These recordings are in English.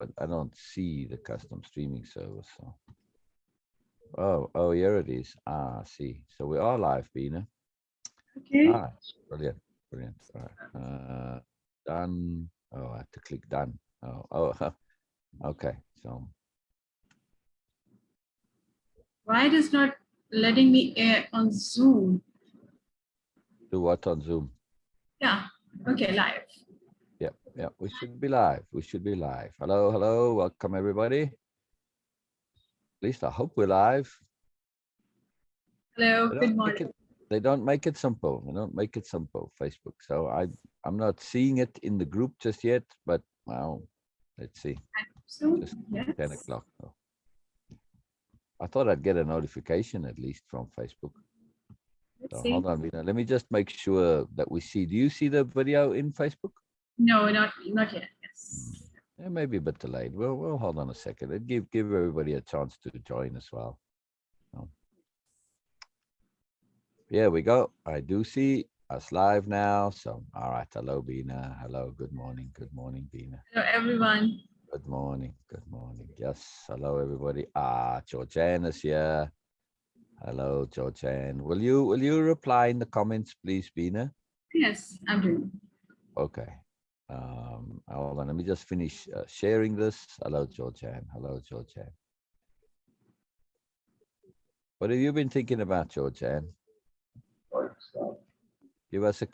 but I don't see the custom streaming server. So, oh, here it is. Ah, I see. So we are live, Bina. Okay. Ah, brilliant, brilliant. All right. Done. Oh, I have to click done. Oh, okay. So Why it is not letting me air on Zoom? do what on Zoom? Yeah. Okay, live. Yeah, we should be live. We should be live. Hello, hello. Welcome, everybody. At least I hope we're live. Hello, They good don't make morning. it. They don't make it simple. They don't make it simple. Facebook. So I'm not seeing it in the group just yet. But well, let's see. So, Just 10 yes. o'clock. So I thought I'd get a notification at least from Facebook. Let's So see. hold on, Vina. Let me just make sure that we see. Do you see the video in Facebook? No, not yet. Yes. Yeah, maybe a bit delayed. We'll hold on a second. And give everybody a chance to join as well. So, here we go. I do see us live now. So all right. Hello, Bina. Hello. Good morning. Good morning, Bina. Hello, everyone. Good morning. Good morning. Yes. Hello, everybody. Ah, Georgianne is here. Hello, Georgianne. Will you reply in the comments, please, Bina? Yes, I'm doing. Okay. Hold on. Let me just finish sharing this. Hello, Georgianne. Hello, Georgianne. What have you been thinking about, Georgianne? Give us a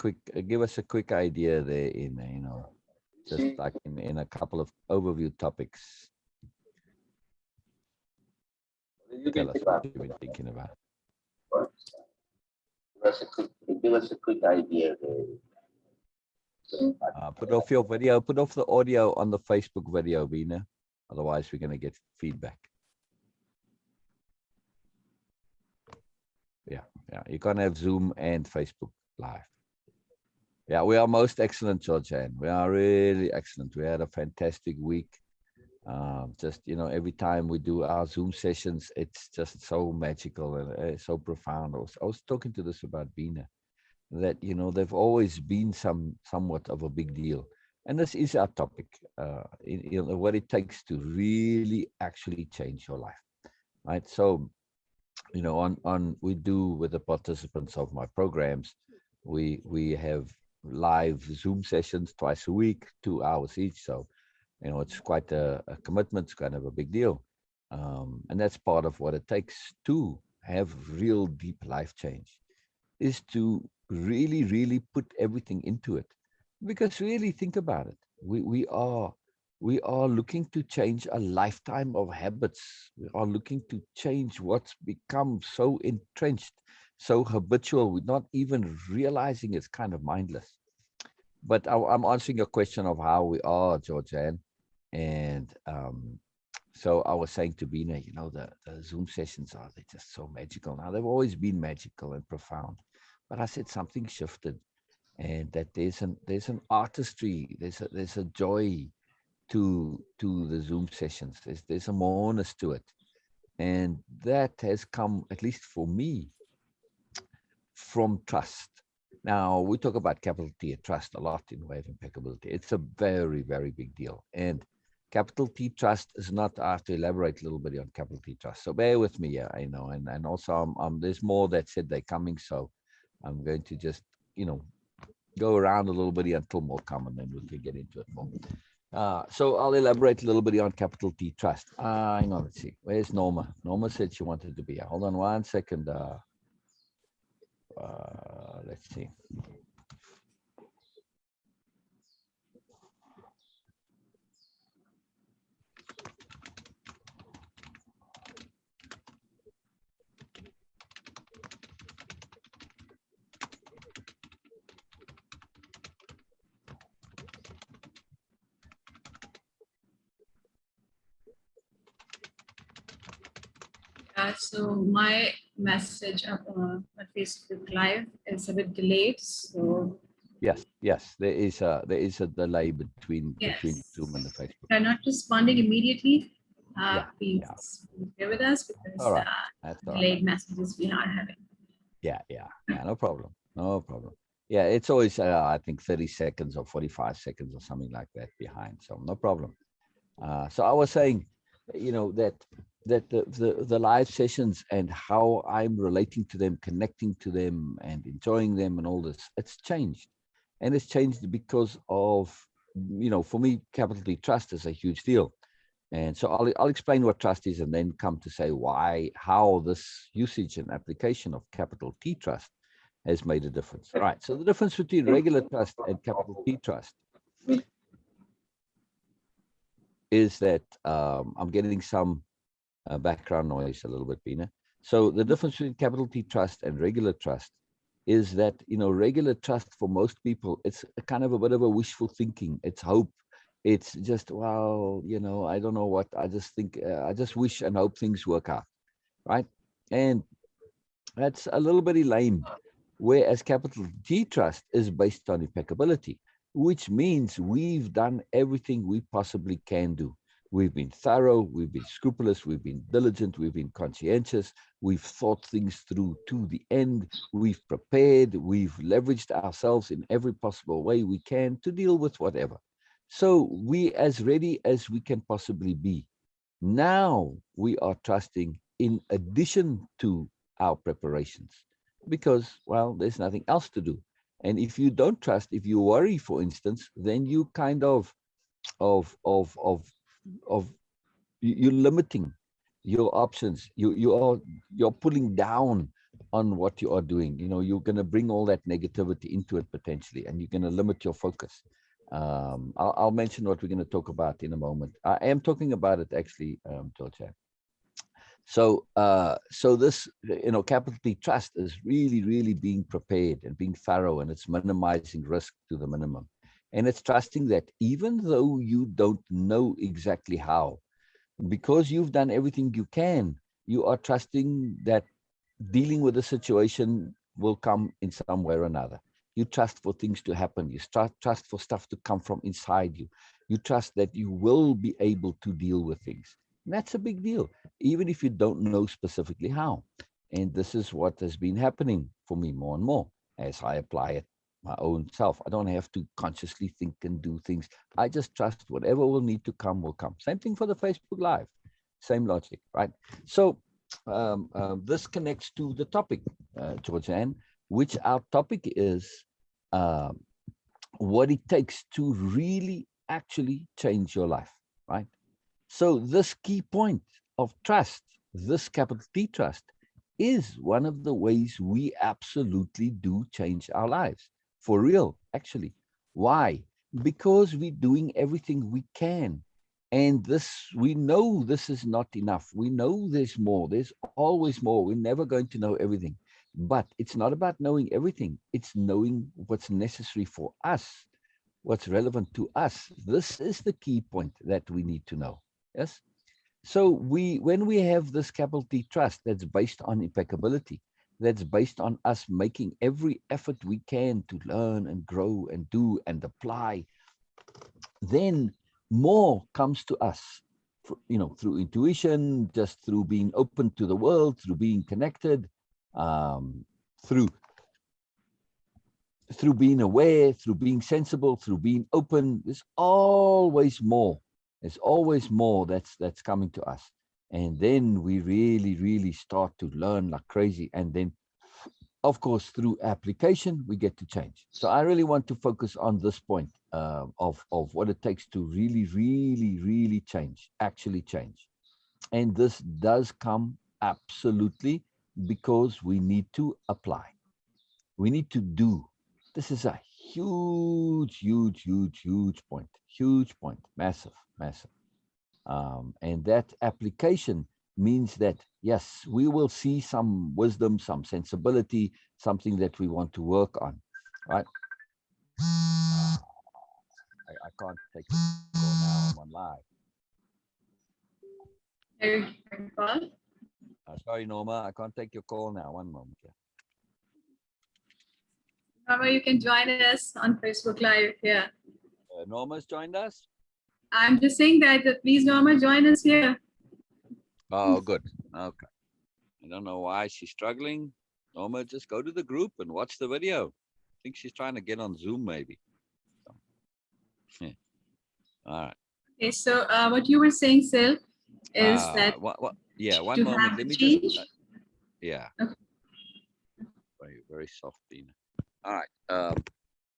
quick idea there in just like in a couple of overview topics. Tell us what you've been thinking about. Give us a quick idea. Put off your video. Put off the audio on the Facebook video, Bina. Otherwise, we're going to get feedback. Yeah. You can't have Zoom and Facebook live. Yeah, we are most excellent, Georgianne. We are really excellent. We had a fantastic week. Just, every time we do our Zoom sessions, it's just so magical and so profound. I was talking to this about Bina, that, they've always been somewhat of a big deal. And this is our topic, what it takes to really actually change your life, right? So, we do with the participants of my programs, we have live Zoom sessions twice a week, 2 hours each. So, it's quite a commitment. It's kind of a big deal. And that's part of what it takes to have real deep life change, is to really, really put everything into it. Because really think about it. We are looking to change a lifetime of habits. We are looking to change what's become so entrenched, so habitual, we're not even realizing it's kind of mindless. But I'm answering your question of how we are, Georgianne. And so I was saying to Bina, the Zoom sessions they're just so magical now. They've always been magical and profound. But I said something shifted, and that there's an artistry, there's a joy to the Zoom sessions. There's a moreness to it. And that has come, at least for me, from trust. Now, we talk about capital T, trust, a lot in the way of impeccability. It's a very, very big deal. And capital T trust is not, I have to elaborate a little bit on capital T trust. So bear with me here, and also there's more that said they're coming. So I'm going to just, go around a little bit until more come, and then we can get into it more. So I'll elaborate a little bit on capital T trust. Hang on, let's see. Where's Norma? Norma said she wanted to be here. Hold on 1 second. Let's see. So my message on Facebook Live is a bit delayed. So Yes, there is a delay between Zoom and the Facebook. they're not responding immediately. Yeah. Please bear with us because All right. That's all delayed right. messages we are having. Yeah, no problem. Yeah, it's always I think 30 seconds or 45 seconds or something like that behind. So no problem. So I was saying, that the live sessions and how I'm relating to them, connecting to them, and enjoying them, and all this, it's changed, and it's changed because of, for me, capital T trust is a huge deal. And so I'll explain what trust is, and then come to say how this usage and application of capital T trust has made a difference. All right. So the difference between regular trust and capital T trust is that I'm getting some background noise a little bit, Bina. So the difference between capital T trust and regular trust is that, regular trust for most people, it's a kind of a bit of a wishful thinking. It's hope. It's just, well, I don't know what, I just think, I just wish and hope things work out, right? And that's a little bit lame. Whereas capital T trust is based on impeccability, which means we've done everything we possibly can do. We've been thorough, we've been scrupulous, we've been diligent, we've been conscientious, we've thought things through to the end, we've prepared, we've leveraged ourselves in every possible way we can to deal with whatever. So we as ready as we can possibly be. Now we are trusting in addition to our preparations, because, well, there's nothing else to do. And if you don't trust, if you worry, for instance, then you kind of you're limiting your options. You're pulling down on what you are doing. You're going to bring all that negativity into it potentially, and you're going to limit your focus. I'll mention what we're going to talk about in a moment. I am talking about it actually, Georgia. So this, capital T trust is really, really being prepared and being thorough, and it's minimizing risk to the minimum. And it's trusting that even though you don't know exactly how, because you've done everything you can, you are trusting that dealing with the situation will come in some way or another. You trust for things to happen. You trust for stuff to come from inside you. You trust that you will be able to deal with things. And that's a big deal, even if you don't know specifically how. And this is what has been happening for me more and more as I apply it my own self. I don't have to consciously think and do things. I just trust whatever will need to come will come. Same thing for the Facebook Live. Same logic, right? So this connects to the topic, Georgianne, which our topic is what it takes to really actually change your life, right? So this key point of trust, this capital T trust, is one of the ways we absolutely do change our lives. For real, actually. Why? Because we're doing everything we can. And we know this is not enough. We know there's more. There's always more. We're never going to know everything. But it's not about knowing everything. It's knowing what's necessary for us, what's relevant to us. This is the key point that we need to know. Yes. So when we have this capital T trust that's based on impeccability, that's based on us making every effort we can to learn and grow and do and apply, then more comes to us, through intuition, just through being open to the world, through being connected, through being aware, through being sensible, through being open. There's always more. There's always more that's coming to us. And then we really, really start to learn like crazy. And then, of course, through application, we get to change. So I really want to focus on this point of what it takes to really, really, really change, actually change. And this does come absolutely because we need to apply. We need to do. This is a huge, huge, huge, huge point, massive, massive. And that application means that, yes, we will see some wisdom, some sensibility, something that we want to work on, right? I can't take it now. I'm on live. Sorry, Norma, I can't take your call now. One moment. Yeah. Norma, you can join us on Facebook Live here. Norma's joined us? I'm just saying that please, Norma, join us here. Oh, good. Okay. I don't know why she's struggling. Norma, just go to the group and watch the video. I think she's trying to get on Zoom, maybe. So, yeah. All right. Okay, so what you were saying, Sil, is that Yeah, one to moment. have Let the me just, change. yeah, Okay. very, very soft, Dina. All right.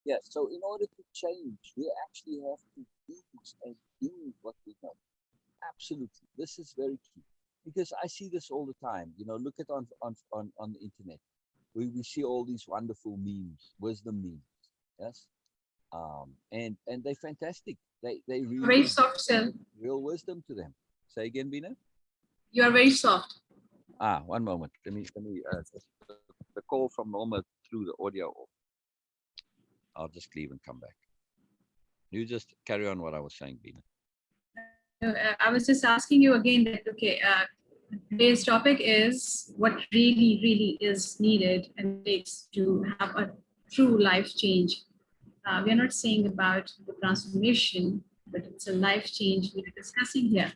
Yeah, so in order to change, we actually have to use and do what we know. Absolutely. This is very key because I see this all the time. You know, look at on the internet. We see all these wonderful memes, wisdom memes. Yes. And they're fantastic. They Very really soft, Sil. real wisdom to them. Say again, Bina. You are very soft. One moment. Let me just the call from Norma through the audio off. I'll just leave and come back. You just carry on what I was saying, Bina. I was just asking you again that, okay, today's topic is what really, really is needed and takes to have a true life change. We are not saying about the transformation, but it's a life change we are discussing here.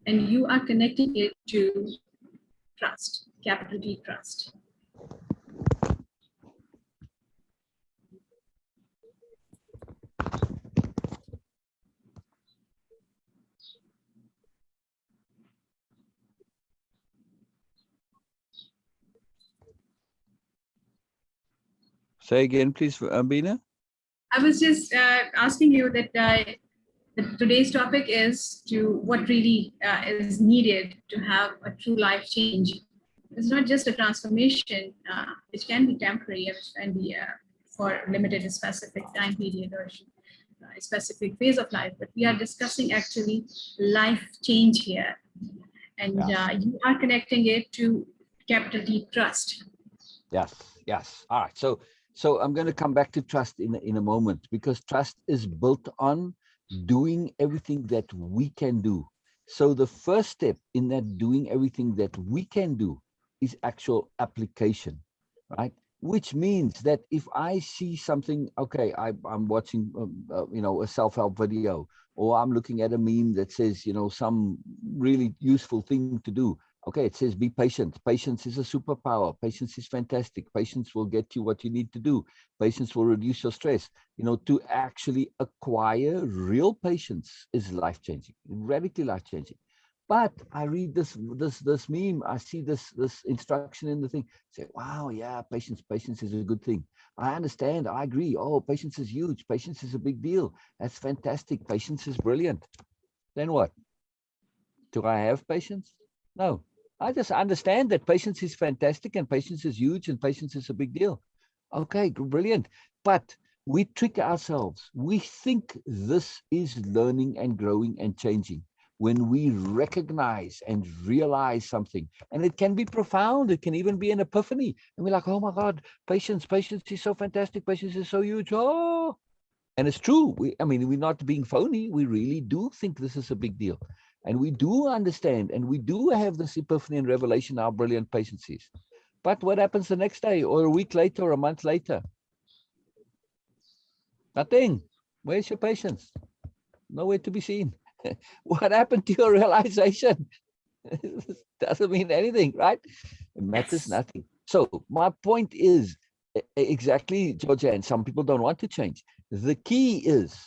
And you are connecting it to trust, capital T trust. Say again, please, Bina. I was just asking you that today's topic is to what really is needed to have a true life change. It's not just a transformation, which can be temporary, which can be for limited specific time period or a specific phase of life, but we are discussing actually life change here. And Yes. you are connecting it to capital T trust. Yes. Yes. All right. So I'm going to come back to trust in a moment because trust is built on doing everything that we can do. So the first step in that doing everything that we can do is actual application, right? Which means that if I see something, okay, I'm watching, a self-help video, or I'm looking at a meme that says, some really useful thing to do. Okay, it says be patient. Patience is a superpower. Patience is fantastic. Patience will get you what you need to do. Patience will reduce your stress. To actually acquire real patience is life-changing, radically life-changing. But I read this meme, I see this instruction in the thing, say, wow, yeah, patience is a good thing. I understand, I agree. Oh, patience is huge. Patience is a big deal. That's fantastic. Patience is brilliant. Then what? Do I have patience? No. I just understand that patience is fantastic and patience is huge and patience is a big deal. Okay, brilliant. But we trick ourselves. We think this is learning and growing and changing when we recognize and realize something. And it can be profound. It can even be an epiphany. And we're like, oh my God, patience is so fantastic. Patience is so huge. Oh, and it's true. We're not being phony. We really do think this is a big deal. And we do understand and we do have this epiphany and revelation how brilliant patience is. But what happens the next day or a week later or a month later? Nothing. Where's your patience? Nowhere to be seen. What happened to your realization? Doesn't mean anything, right? It matters nothing. So my point is exactly, Georgia, and some people don't want to change. The key is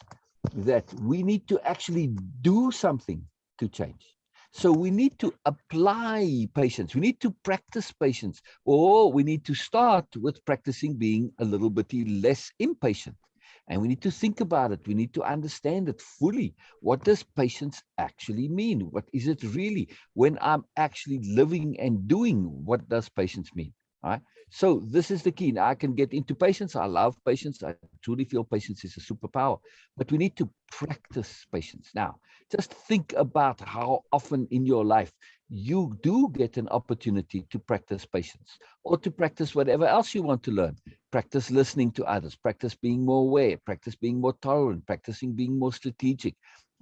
that we need to actually do something to change. So we need to apply patience. We need to practice patience, or we need to start with practicing being a little bit less impatient. And we need to think about it. We need to understand it fully. What does patience actually mean? What is it really? When I'm actually living and doing, what does patience mean? All right. So this is the key. Now I can get into patience. I love patience. I truly feel patience is a superpower, but we need to practice patience. Now, just think about how often in your life you do get an opportunity to practice patience or to practice whatever else you want to learn. Practice listening to others, practice being more aware, practice being more tolerant, practicing being more strategic,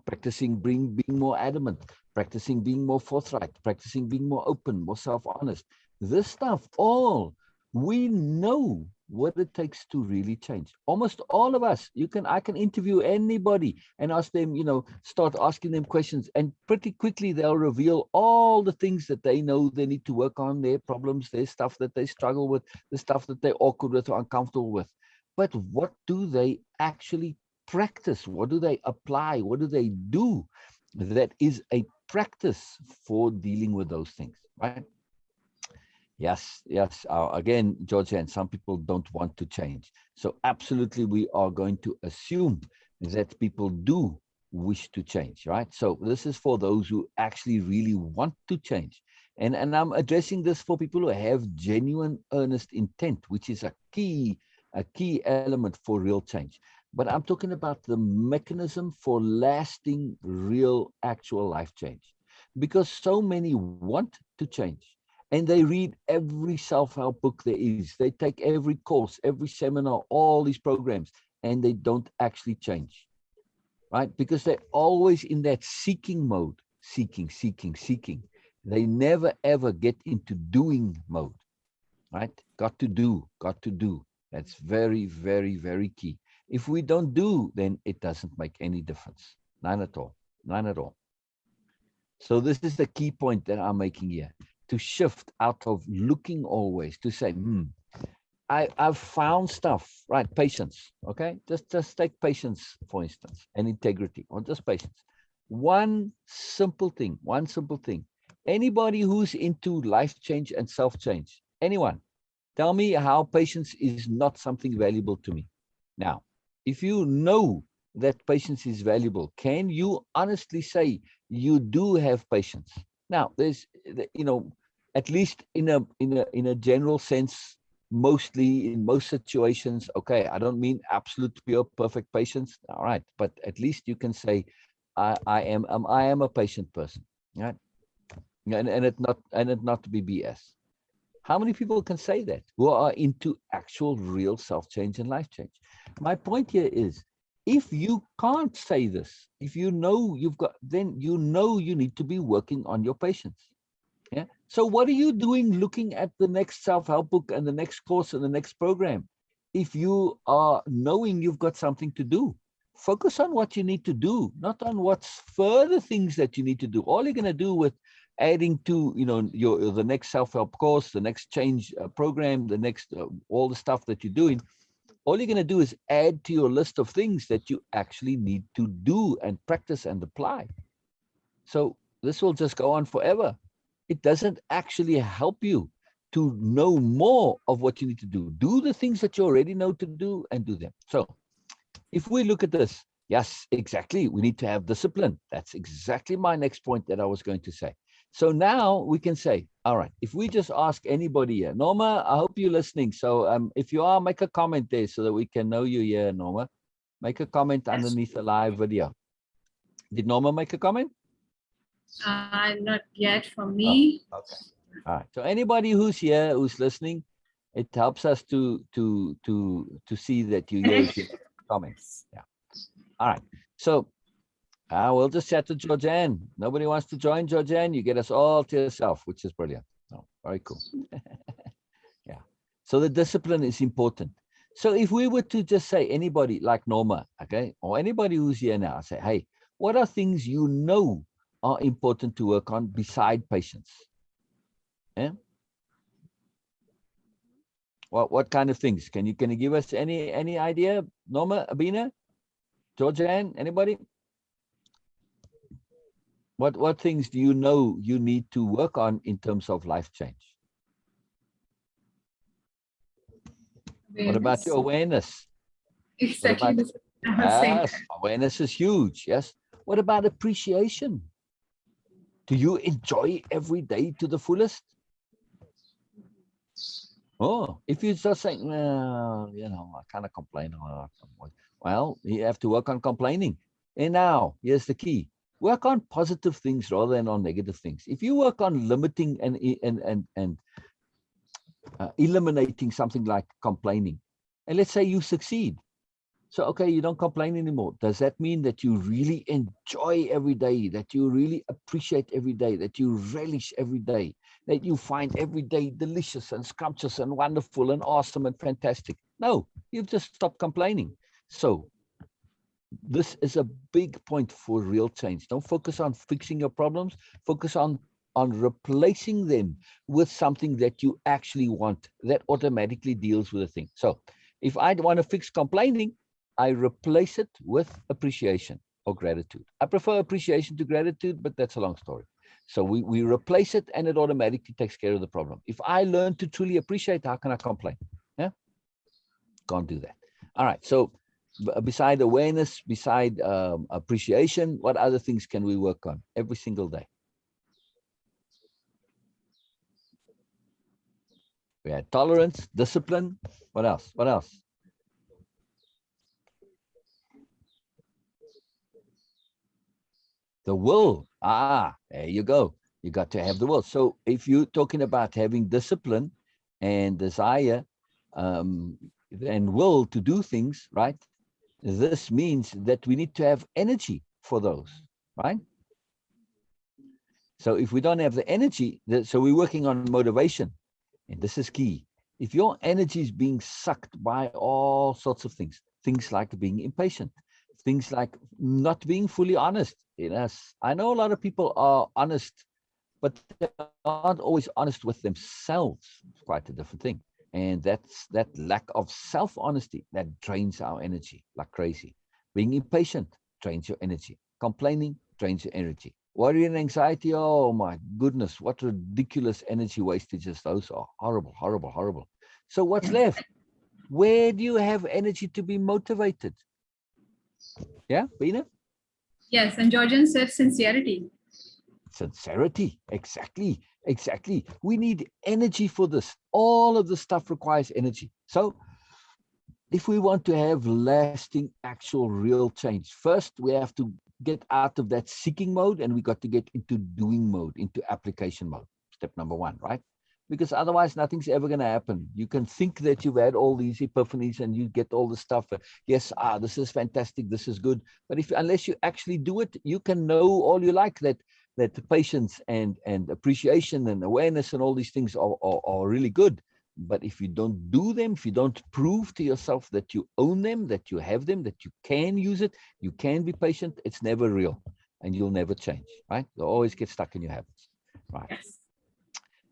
practicing being more adamant, practicing being more forthright, practicing being more open, more self-honest. This stuff, all we know what it takes to really change. Almost all of us, I can interview anybody and ask them, start asking them questions, and pretty quickly they'll reveal all the things that they know they need to work on, their problems, their stuff that they struggle with, the stuff that they're awkward with or uncomfortable with. But what do they actually practice? What do they apply? What do they do? that is a practice for dealing with those things, right? Yes, yes. Again, Georgia, and some people don't want to change. So absolutely, we are going to assume that people do wish to change, right? So this is for those who actually really want to change. And I'm addressing this for people who have genuine, earnest intent, which is a key element for real change. But I'm talking about the mechanism for lasting, real, actual life change. Because so many want to change. And they read every self-help book there is. They take every course, every seminar, all these programs, and they don't actually change, right? Because they're always in that seeking mode, seeking. They never, ever get into doing mode, right? Got to do. That's very, very, very key. If we don't do, then it doesn't make any difference. None at all. So this is the key point that I'm making here. To shift out of looking always to say, I've found stuff, right? Patience, okay? Just take patience, for instance, and integrity, or just patience. One simple thing. Anybody who's into life change and self-change, anyone, tell me how patience is not something valuable to me. Now, if you know that patience is valuable, can you honestly say you do have patience? Now, there's, at least in a general sense, mostly in most situations, okay, I don't mean absolute pure perfect patience, all right, but at least you can say I am a patient person, right? And it not to be BS. How many people can say that who are into actual real self-change and life change? My point here is, if you can't say this, if you know then you know you need to be working on your patience. Yeah. So what are you doing looking at the next self-help book and the next course and the next program? If you are knowing you've got something to do, focus on what you need to do, not on what's further things that you need to do. All you're going to do with adding to, the next self-help course, the next change program, the next, all the stuff that you're doing, all you're going to do is add to your list of things that you actually need to do and practice and apply. So this will just go on forever. It doesn't actually help you to know more of what you need to do. Do the things that you already know to do and do them. So if we look at this, yes, exactly. We need to have discipline. That's exactly my next point that I was going to say. So now we can say, all right, if we just ask anybody here, Norma, I hope you're listening. So if you are, make a comment there so that we can know you here, Norma. Make a comment underneath the live video. Did Norma make a comment? Not yet from me. Oh, okay. All right. So anybody who's here, who's listening, it helps us to see that you hear comments. Yeah. All right. So we'll just chat to Georgianne. Nobody wants to join, Georgianne. You get us all to yourself, which is brilliant. Oh, very cool. Yeah. So the discipline is important. So if we were to just say anybody like Norma, okay, or anybody who's here now, say, hey, what are things you know are important to work on beside patience? Yeah. What kind of things? Can you give us any idea? Norma, Abina, Georgianne, anybody? What things do you know you need to work on in terms of life change? What about your awareness? Exactly. Yes, awareness is huge. Yes. What about appreciation? Do you enjoy every day to the fullest? Oh, if you just saying, well, I kind of complain a lot. Well, you have to work on complaining. And now, here's the key. Work on positive things rather than on negative things. If you work on limiting and eliminating something like complaining, and let's say you succeed. So, okay, you don't complain anymore. Does that mean that you really enjoy every day, that you really appreciate every day, that you relish every day, that you find every day delicious and scrumptious and wonderful and awesome and fantastic? No, you've just stopped complaining. So this is a big point for real change. Don't focus on fixing your problems. Focus on replacing them with something that you actually want that automatically deals with a thing. So if I want to fix complaining, I replace it with appreciation. or gratitude. I prefer appreciation to gratitude, but that's a long story. So we replace it and it automatically takes care of the problem. If I learn to truly appreciate, how can I complain? Yeah, can't do that. All right. So beside awareness, beside appreciation, what other things can we work on every single day? We had tolerance, discipline. What else? What else? The will. Ah, there you go. You got to have the will. So if you're talking about having discipline and desire and will to do things, right? This means that we need to have energy for those, right? So if we don't have the energy, so we're working on motivation. And this is key. If your energy is being sucked by all sorts of things like being impatient, things like not being fully honest. Yes, I know a lot of people are honest, but they aren't always honest with themselves. It's quite a different thing. And that's that lack of self-honesty that drains our energy like crazy. Being impatient drains your energy. Complaining drains your energy. Worry and anxiety, oh my goodness, what ridiculous energy wastages those are. Horrible, horrible, horrible. So what's left? Where do you have energy to be motivated? Yeah, Bina? Yes, and Georgian said sincerity. Sincerity, exactly, exactly. We need energy for this. All of this stuff requires energy. So if we want to have lasting, actual, real change, first we have to get out of that seeking mode and we got to get into doing mode, into application mode. Step number one, right? Because otherwise nothing's ever going to happen. You can think that you've had all these epiphanies and you get all the stuff. Yes, this is fantastic. This is good. But unless you actually do it, you can know all you like that patience and appreciation and awareness and all these things are really good. But if you don't do them, if you don't prove to yourself that you own them, that you have them, that you can use it, you can be patient, it's never real and you'll never change, right? You'll always get stuck in your habits, right? Yes.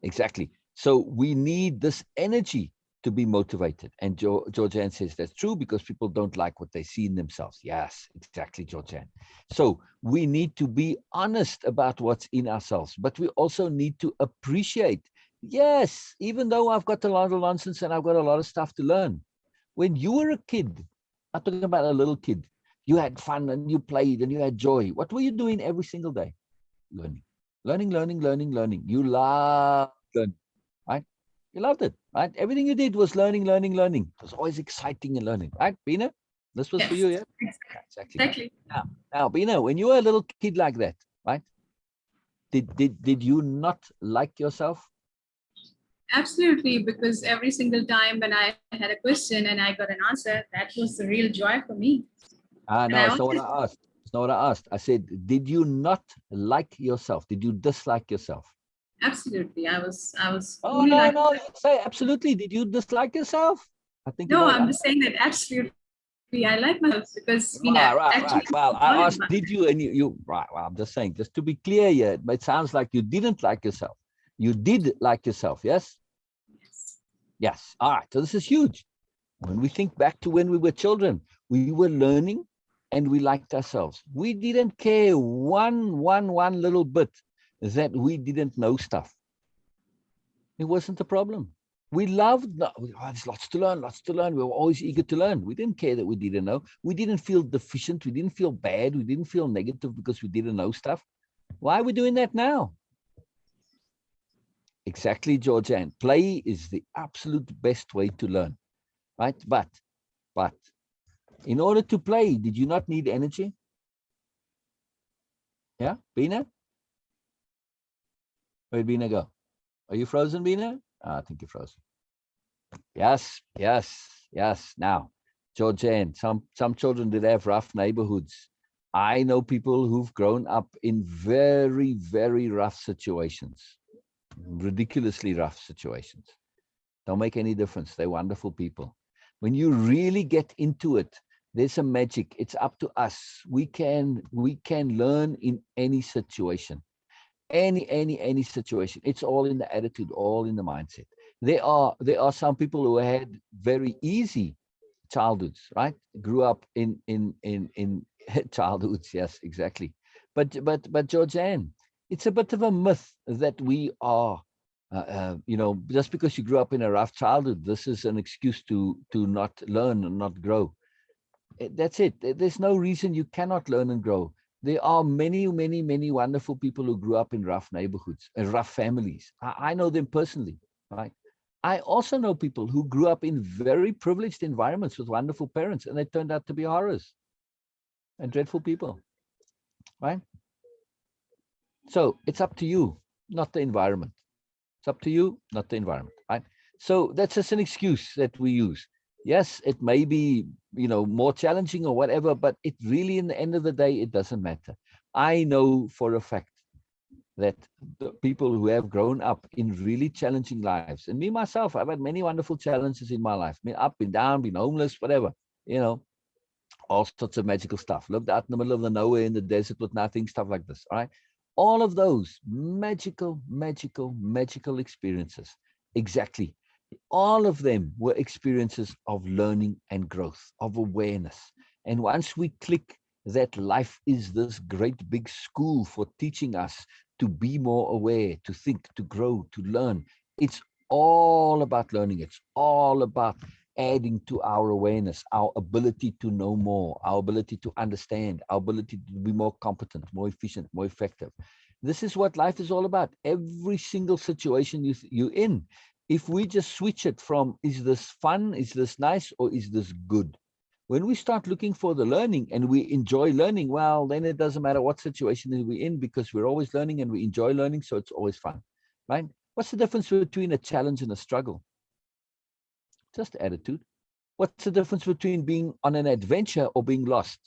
Exactly. So we need this energy to be motivated. And Georgianne says that's true because people don't like what they see in themselves. Yes, exactly, Georgianne. So we need to be honest about what's in ourselves, but we also need to appreciate. Yes, even though I've got a lot of nonsense and I've got a lot of stuff to learn. When you were a kid, I'm talking about a little kid, you had fun and you played and you had joy. What were you doing every single day? Learning, learning, learning, learning, learning. You loved learning, right? You loved it, right? Everything you did was learning, learning, learning. It was always exciting and learning, right, Bina? This was for you, yeah? Exactly. Now, Bina, when you were a little kid like that, right? Did you not like yourself? Absolutely, because every single time when I had a question and I got an answer, that was the real joy for me. No, it's not what I asked. It's not what I asked. I said, did you not like yourself? Did you dislike yourself? Absolutely. I was. Oh, no. Say absolutely. Did you dislike yourself? I think. No, I'm just saying that absolutely. I like myself because right. Well, I asked, did you? And you right. Well, I'm just saying, just to be clear here, it sounds like you didn't like yourself. You did like yourself, yes? Yes. All right. So this is huge. When we think back to when we were children, we were learning and we liked ourselves. We didn't care one little bit that we didn't know stuff. It wasn't a problem. We loved, there's lots to learn. We were always eager to learn. We didn't care that we didn't know. We didn't feel deficient. We didn't feel bad. We didn't feel negative because we didn't know stuff. Why are we doing that now? Exactly, Georgianne. Play is the absolute best way to learn, right? But in order to play, did you not need energy? Yeah, Bina? Where'd Bina go? Are you frozen, Bina? I think you're frozen. Yes. Now, Georgianne, some children did have rough neighborhoods. I know people who've grown up in very, very rough situations, ridiculously rough situations. Don't make any difference. They're wonderful people. When you really get into it, there's a magic. It's up to us. We can learn in any situation. Any situation. It's all in the attitude, all in the mindset. There are some people who had very easy childhoods, right? Grew up in Childhoods, yes, exactly. But Georgianne, it's a bit of a myth that we are, just because you grew up in a rough childhood, this is an excuse to not learn and not grow. That's it. There's no reason you cannot learn and grow. There are many, many, many wonderful people who grew up in rough neighborhoods and rough families. I know them personally, right? I also know people who grew up in very privileged environments with wonderful parents, and they turned out to be horrors and dreadful people, right? So it's up to you, not the environment. It's up to you, not the environment, right? So that's just an excuse that we use. Yes, it may be, more challenging or whatever, but it really, in the end of the day, it doesn't matter. I know for a fact that the people who have grown up in really challenging lives, and me myself, I've had many wonderful challenges in my life. Been up, been down, been homeless, whatever, all sorts of magical stuff. Lived out in the middle of the nowhere in the desert with nothing, stuff like this. All right. All of those magical, magical, magical experiences. Exactly. All of them were experiences of learning and growth, of awareness. And once we click that life is this great big school for teaching us to be more aware, to think, to grow, to learn, it's all about learning. It's all about adding to our awareness, our ability to know more, our ability to understand, our ability to be more competent, more efficient, more effective. This is what life is all about. Every single situation you're in, if we just switch it from, is this fun, is this nice, or is this good? When we start looking for the learning and we enjoy learning, well, then it doesn't matter what situation we're in, because we're always learning and we enjoy learning, so it's always fun, right? What's the difference between a challenge and a struggle? Just attitude. What's the difference between being on an adventure or being lost?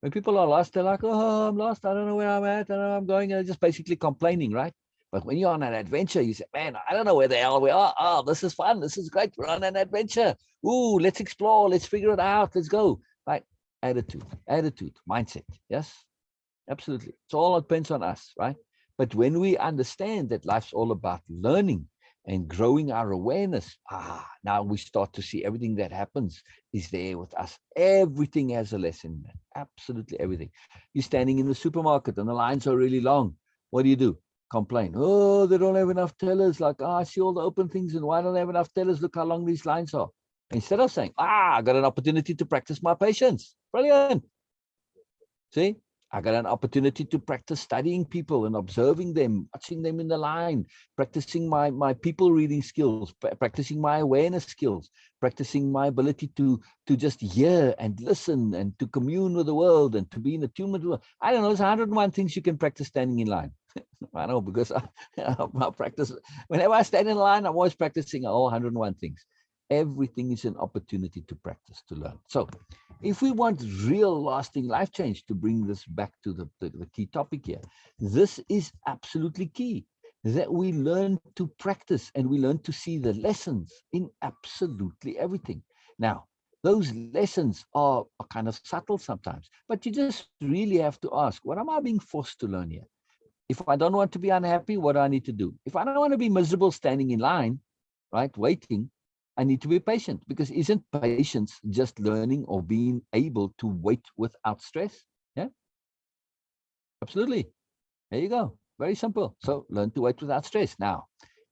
When people are lost, they're like, oh, I'm lost. I don't know where I'm at. I don't know where I'm going. And they're just basically complaining, right? But when you're on an adventure, you say, man, I don't know where the hell we are. Oh, this is fun. This is great. We're on an adventure. Ooh, let's explore. Let's figure it out. Let's go. Right? Attitude, mindset. Yes, absolutely. It's all depends on us, right? But when we understand that life's all about learning and growing our awareness, now we start to see everything that happens is there with us. Everything has a lesson, man. Absolutely everything. You're standing in the supermarket and the lines are really long. What do? Complain. Oh, they don't have enough tellers. Like, I see all the open things, and why don't they have enough tellers? Look how long these lines are. Instead of saying, I got an opportunity to practice my patience. Brilliant. See? I got an opportunity to practice studying people and observing them, watching them in the line, practicing my people reading skills, practicing my awareness skills, practicing my ability to just hear and listen and to commune with the world and to be in attunement with the world. I don't know, there's 101 things you can practice standing in line. I know, because I practice, whenever I stand in line, I'm always practicing all 101 things. Everything is an opportunity to practice, to learn. So if we want real lasting life change, to bring this back to the key topic here, this is absolutely key, that we learn to practice and we learn to see the lessons in absolutely everything. Now, those lessons are kind of subtle sometimes, but you just really have to ask, what am I being forced to learn here? If I don't want to be unhappy, what do I need to do? If I don't want to be miserable standing in line, right, waiting, I need to be patient, because isn't patience just learning or being able to wait without stress? Yeah, absolutely. There you go. Very simple. So learn to wait without stress. Now,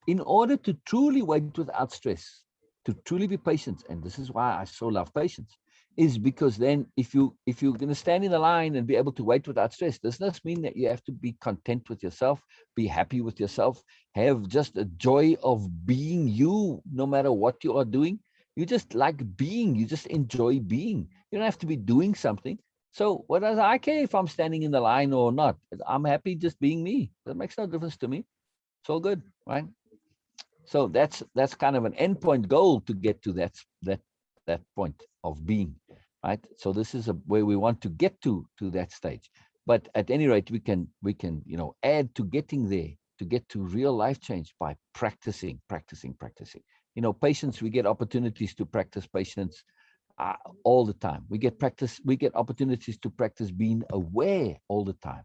in order to truly wait without stress, to truly be patient, and this is why I so love patience, is because then if you're going to stand in the line and be able to wait without stress, does this mean that you have to be content with yourself, be happy with yourself, have just a joy of being you, no matter what you are doing? You just like being, you just enjoy being. You don't have to be doing something. So what does I care if I'm standing in the line or not? I'm happy just being me. That makes no difference to me. It's all good, right? So that's kind of an endpoint goal, to get to that point of being, right? So this is where we want to get to that stage. But at any rate, we can add to getting there, to get to real life change, by practicing. Patience, we get opportunities to practice patience all the time. We get opportunities to practice being aware all the time.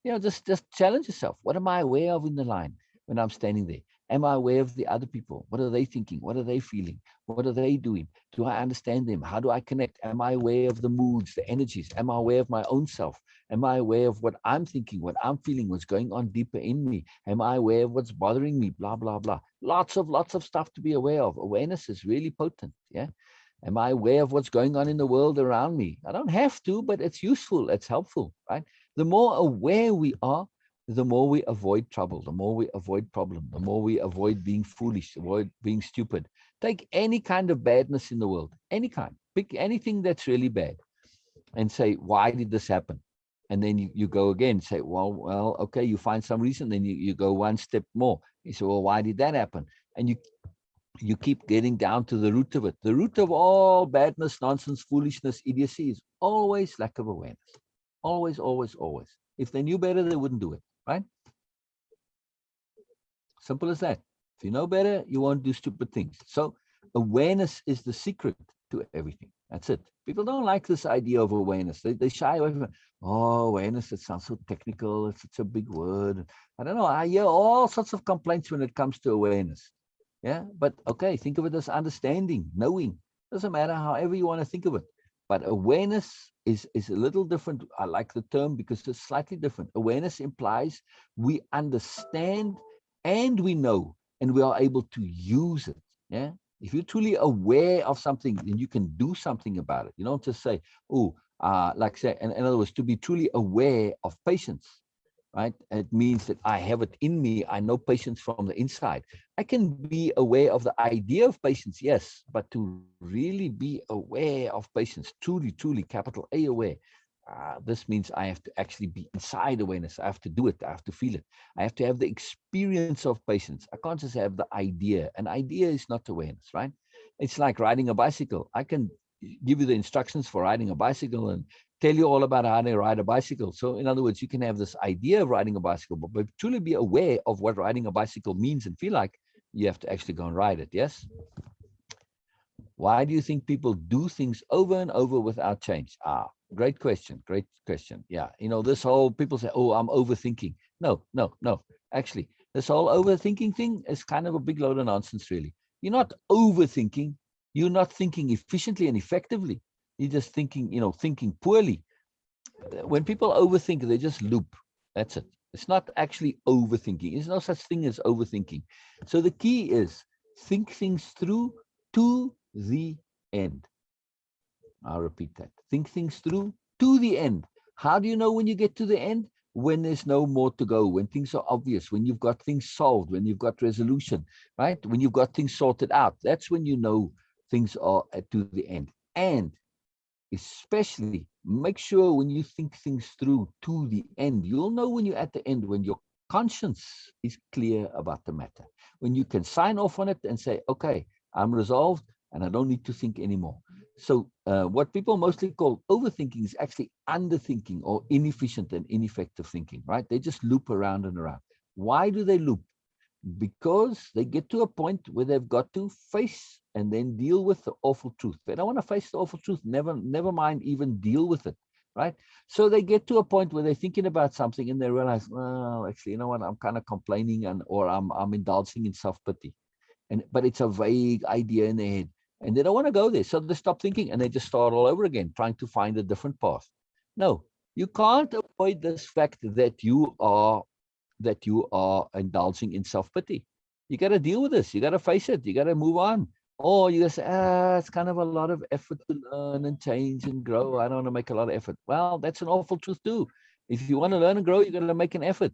Just challenge yourself. What am I aware of in the line when I'm standing there? Am I aware of the other people? What are they thinking? What are they feeling? What are they doing? Do I understand them? How do I connect? Am I aware of the moods, the energies? Am I aware of my own self? Am I aware of what I'm thinking, what I'm feeling, what's going on deeper in me? Am I aware of what's bothering me? Blah, blah, blah. Lots of stuff to be aware of. Awareness is really potent. Yeah. Am I aware of what's going on in the world around me? I don't have to, but it's useful. It's helpful, right? The more aware we are, the more we avoid trouble, the more we avoid problem, the more we avoid being foolish, avoid being stupid. Take any kind of badness in the world, any kind, pick anything that's really bad and say, why did this happen? And then you go again, say, well, okay, you find some reason, then you go one step more. You say, well, why did that happen? And you keep getting down to the root of it. The root of all badness, nonsense, foolishness, idiocy is always lack of awareness. Always, always, always. If they knew better, they wouldn't do it, right? Simple as that. If you know better, you won't do stupid things. So awareness is the secret to everything. That's it. People don't like this idea of awareness. They shy away from it. Oh, awareness, it sounds so technical. It's such a big word. I don't know. I hear all sorts of complaints when it comes to awareness. Yeah, but okay, think of it as understanding, knowing. Doesn't matter however you want to think of it. But awareness is a little different. I like the term because it's slightly different. Awareness implies we understand and we know, and we are able to use it. Yeah. If you're truly aware of something, then you can do something about it. You don't just say, oh, like say, in other words, to be truly aware of patience, right? It means that I have it in me. I know patience from the inside. I can be aware of the idea of patience, yes, but to really be aware of patience, truly, capital A aware, this means I have to actually be inside awareness. I have to do it. I have to feel it. I have to have the experience of patience. I can't just have the idea. An idea is not awareness, right? It's like riding a bicycle. I can give you the instructions for riding a bicycle and tell you all about how to ride a bicycle. So in other words, you can have this idea of riding a bicycle, but truly be aware of what riding a bicycle means and feel like, you have to actually go and ride it. Yes. Why do you think people do things over and over without change? Great question. Great question. Yeah. You know, this whole, people say, oh, I'm overthinking. No. Actually, this whole overthinking thing is kind of a big load of nonsense, really. You're not overthinking. You're not thinking efficiently and effectively. You're just thinking, thinking poorly. When people overthink, they just loop. That's it. It's not actually overthinking. There's no such thing as overthinking. So the key is think things through to the end. I'll repeat that. Think things through to the end. How do you know when you get to the end? When there's no more to go, when things are obvious, when you've got things solved, when you've got resolution, right? When you've got things sorted out, that's when you know things are to the end. And especially make sure when you think things through to the end, you'll know when you're at the end, when your conscience is clear about the matter, when you can sign off on it and say, okay, I'm resolved and I don't need to think anymore. So what people mostly call overthinking is actually underthinking or inefficient and ineffective thinking, right? They just loop around and around. Why do they loop? Because they get to a point where they've got to face and then deal with the awful truth. They don't want to face the awful truth, never mind even deal with it, right? So they get to a point where they're thinking about something and they realize, well, actually, you know what, I'm kind of complaining or I'm indulging in self-pity. But it's a vague idea in their head and they don't want to go there. So they stop thinking and they just start all over again, trying to find a different path. No, you can't avoid this fact that you are indulging in self-pity. You got to deal with this. You got to face it. You got to move on. Or you say, it's kind of a lot of effort to learn and change and grow. I don't want to make a lot of effort. Well, that's an awful truth too. If you want to learn and grow, you got to make an effort.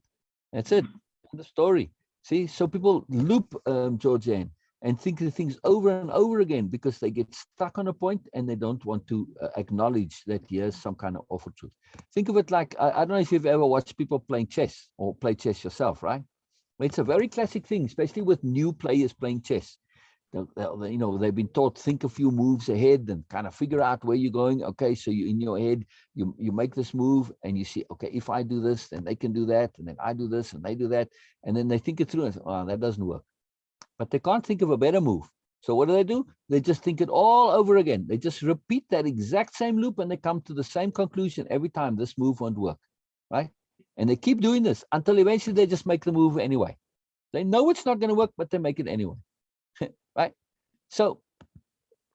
That's it. The story. See, so people loop, Georgianne, and think the things over and over again because they get stuck on a point and they don't want to acknowledge that here's some kind of awful truth. Think of it like, I don't know if you've ever watched people playing chess or play chess yourself, right? It's a very classic thing, especially with new players playing chess. They've been taught, think a few moves ahead and kind of figure out where you're going. Okay, so you in your head, you make this move and you see, okay, if I do this, then they can do that. And then I do this and they do that. And then they think it through and say, oh, that doesn't work. But they can't think of a better move. So what do? They just think it all over again. They just repeat that exact same loop and they come to the same conclusion every time. This move won't work, right? And they keep doing this until eventually they just make the move anyway. They know it's not going to work, but they make it anyway. Right? So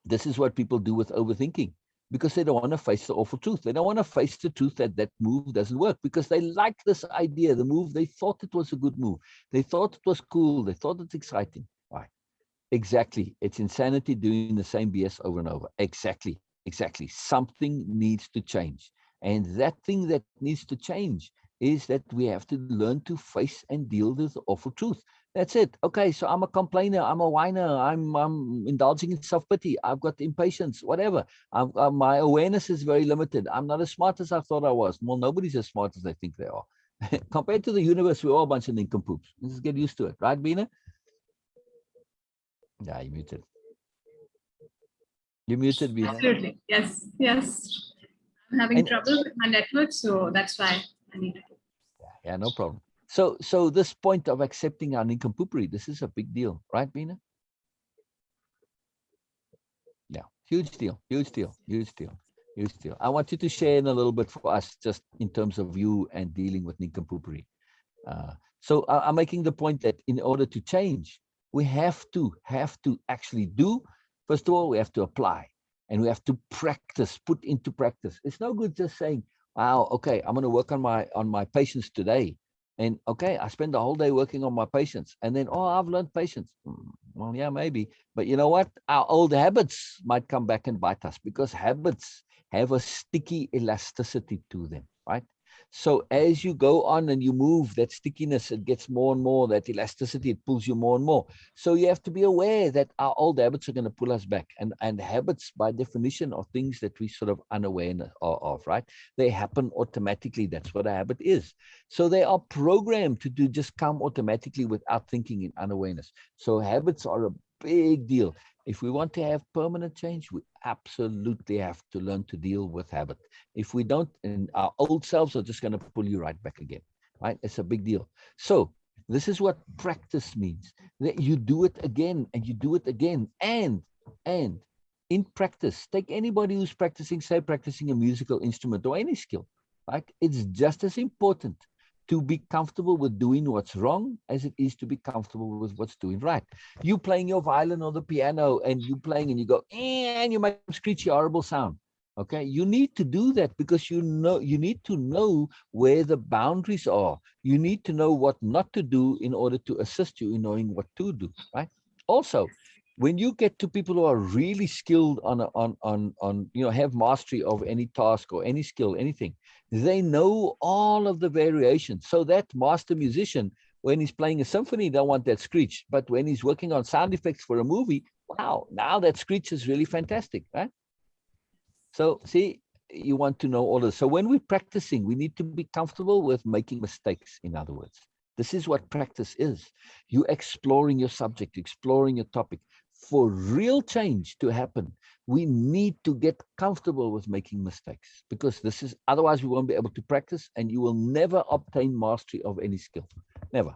this is what people do with overthinking, because they don't want to face the awful truth. They don't want to face the truth that that move doesn't work, because they like this idea, the move. They thought it was a good move. They thought it was cool. They thought it's exciting. Right? Exactly. It's insanity doing the same BS over and over. Exactly. Exactly. Something needs to change. And that thing that needs to change is that we have to learn to face and deal with the awful truth. That's it. Okay, so I'm a complainer. I'm a whiner. I'm indulging in self-pity. I've got impatience, whatever. My awareness is very limited. I'm not as smart as I thought I was. Well, nobody's as smart as they think they are. Compared to the universe, we're all a bunch of nincompoops. Let's just get used to it. Right, Bina? Yeah, you muted. You muted, Bina. Absolutely. Yes. Yes. I'm having trouble with my network, so that's why I need to. Yeah, no problem. So this point of accepting our nincompoopery, this is a big deal, right, Bina? Yeah, huge deal, huge deal, huge deal, huge deal. I want you to share in a little bit for us, just in terms of you and dealing with nincompoopery. So I'm making the point that in order to change, we have to actually do. First of all, we have to apply, and we have to practice, put into practice. It's no good just saying, "Wow, okay, I'm going to work on my patience today." And okay, I spend the whole day working on my patience, and then, oh, I've learned patience. Well, yeah, maybe, but you know what? Our old habits might come back and bite us, because habits have a sticky elasticity to them, right? So as you go on and you move, that stickiness, it gets more and more, that elasticity, it pulls you more and more. So you have to be aware that our old habits are going to pull us back. And habits, by definition, are things that we sort of unaware of, right? They happen automatically. That's what a habit is. So they are programmed to just come automatically without thinking, in unawareness. So habits are a big deal. If we want to have permanent change, we absolutely have to learn to deal with habit. If we don't, and our old selves are just going to pull you right back again, right? It's a big deal. So this is what practice means, that you do it again and you do it again. And in practice, take anybody who's practicing, say, practicing a musical instrument or any skill, right? It's just as important to be comfortable with doing what's wrong as it is to be comfortable with what's doing right. You playing your violin or the piano, and you playing and you go, and you make a screechy, horrible sound. Okay, you need to do that because you need to know where the boundaries are. You need to know what not to do in order to assist you in knowing what to do, right? Also, when you get to people who are really skilled on have mastery of any task or any skill, anything, they know all of the variations. So that master musician, when he's playing a symphony, don't want that screech. But when he's working on sound effects for a movie, wow, now that screech is really fantastic, right? So see, you want to know all of this. So when we're practicing, we need to be comfortable with making mistakes, in other words. This is what practice is. You exploring your subject, exploring your topic. For real change to happen, we need to get comfortable with making mistakes, because this is, otherwise we won't be able to practice, and you will never obtain mastery of any skill. Never,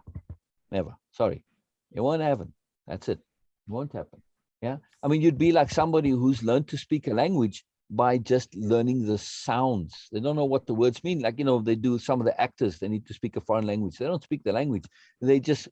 never. Sorry, it won't happen. That's it. It won't happen. Yeah. I mean, you'd be like somebody who's learned to speak a language by just learning the sounds. They don't know what the words mean. Like, they do, some of the actors, they need to speak a foreign language. They don't speak the language. They just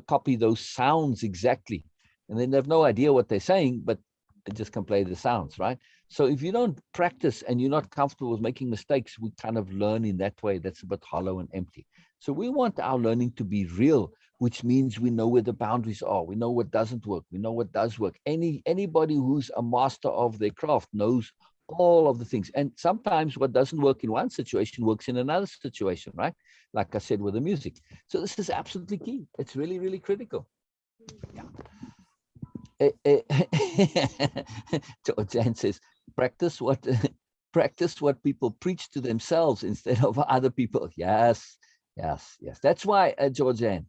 copy those sounds exactly. And then they have no idea what they're saying, but they just can play the sounds, right? So if you don't practice and you're not comfortable with making mistakes, we kind of learn in that way. That's a bit hollow and empty. So we want our learning to be real, which means we know where the boundaries are. We know what doesn't work. We know what does work. Anybody who's a master of their craft knows all of the things. And sometimes what doesn't work in one situation works in another situation, right? Like I said with the music. So this is absolutely key. It's really, really critical. Yeah. Jan says, practice what people preach to themselves instead of other people. Yes. That's why, Georgianne,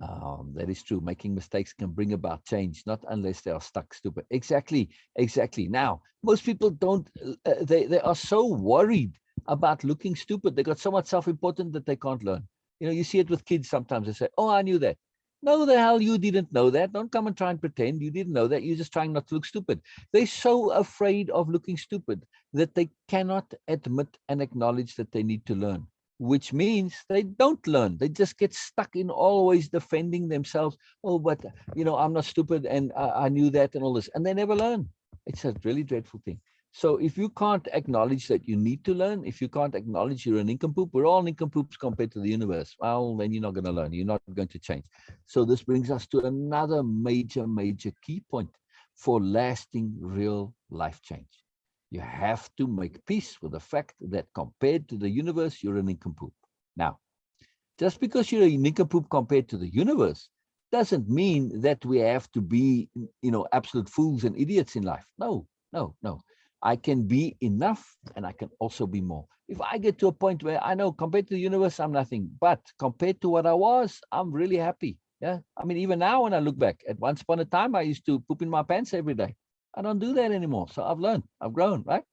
that is true. Making mistakes can bring about change, not unless they are stuck stupid. Exactly. Now, most people don't, they are so worried about looking stupid. They got so much self-importance that they can't learn. You see it with kids sometimes. They say, oh, I knew that. No, the hell, you didn't know that. Don't come and try and pretend you didn't know that. You're just trying not to look stupid. They're so afraid of looking stupid that they cannot admit and acknowledge that they need to learn. which means they don't learn. They just get stuck in always defending themselves. Oh, but I'm not stupid and I knew that and all this, and they never learn. It's a really dreadful thing. So if you can't acknowledge that you need to learn, if you can't acknowledge you're a nincompoop, we're all nincompoops compared to the universe, well, then you're not going to learn. You're not going to change. So this brings us to another major key point for lasting real life change. You have to make peace with the fact that compared to the universe, you're a nincompoop. Now, just because you're a nincompoop compared to the universe doesn't mean that we have to be, absolute fools and idiots in life. No. I can be enough and I can also be more. If I get to a point where I know compared to the universe, I'm nothing, but compared to what I was, I'm really happy. Yeah. I mean, even now when I look back, at once upon a time, I used to poop in my pants every day. I don't do that anymore. So I've learned, I've grown, right?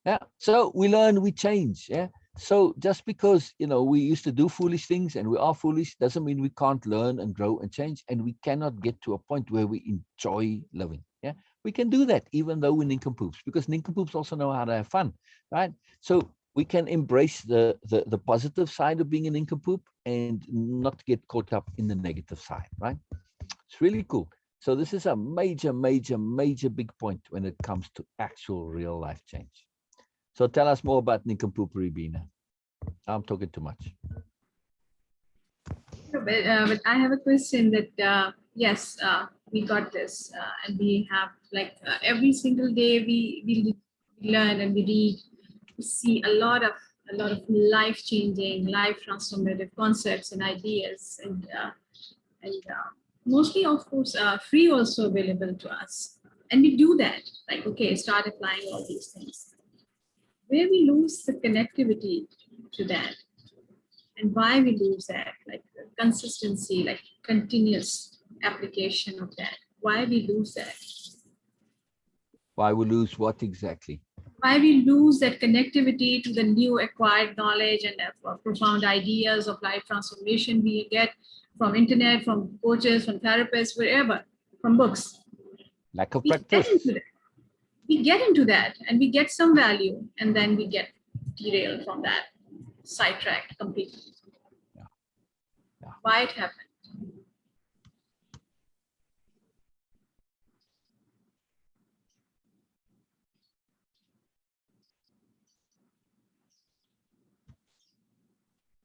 Yeah. So we learn, we change. Yeah. So just because, we used to do foolish things and we are foolish doesn't mean we can't learn and grow and change. And we cannot get to a point where we enjoy living. Yeah. We can do that even though we're nincompoops, because nincompoops also know how to have fun, right? So we can embrace the positive side of being a nincompoop and not get caught up in the negative side, right? It's really cool. So this is a major big point when it comes to actual real life change. So tell us more about nincompoopery, Bina. I'm talking too much. But I have a question that, yes, we got this, and we have every single day we learn and we read, we see a lot of life-changing, life-transformative concepts and ideas, and mostly, of course, free also available to us. And we do that, okay, start applying all these things. Where we lose the connectivity to that, and why we lose that, consistency, continuous application of that. Why we lose that? Why we lose what exactly? Why we lose that connectivity to the new acquired knowledge and profound ideas of life transformation we get from internet, from coaches, from therapists, wherever, from books. Lack of practice. We get into that and we get some value, and then we get derailed from that, sidetracked completely. Yeah. Why it happened?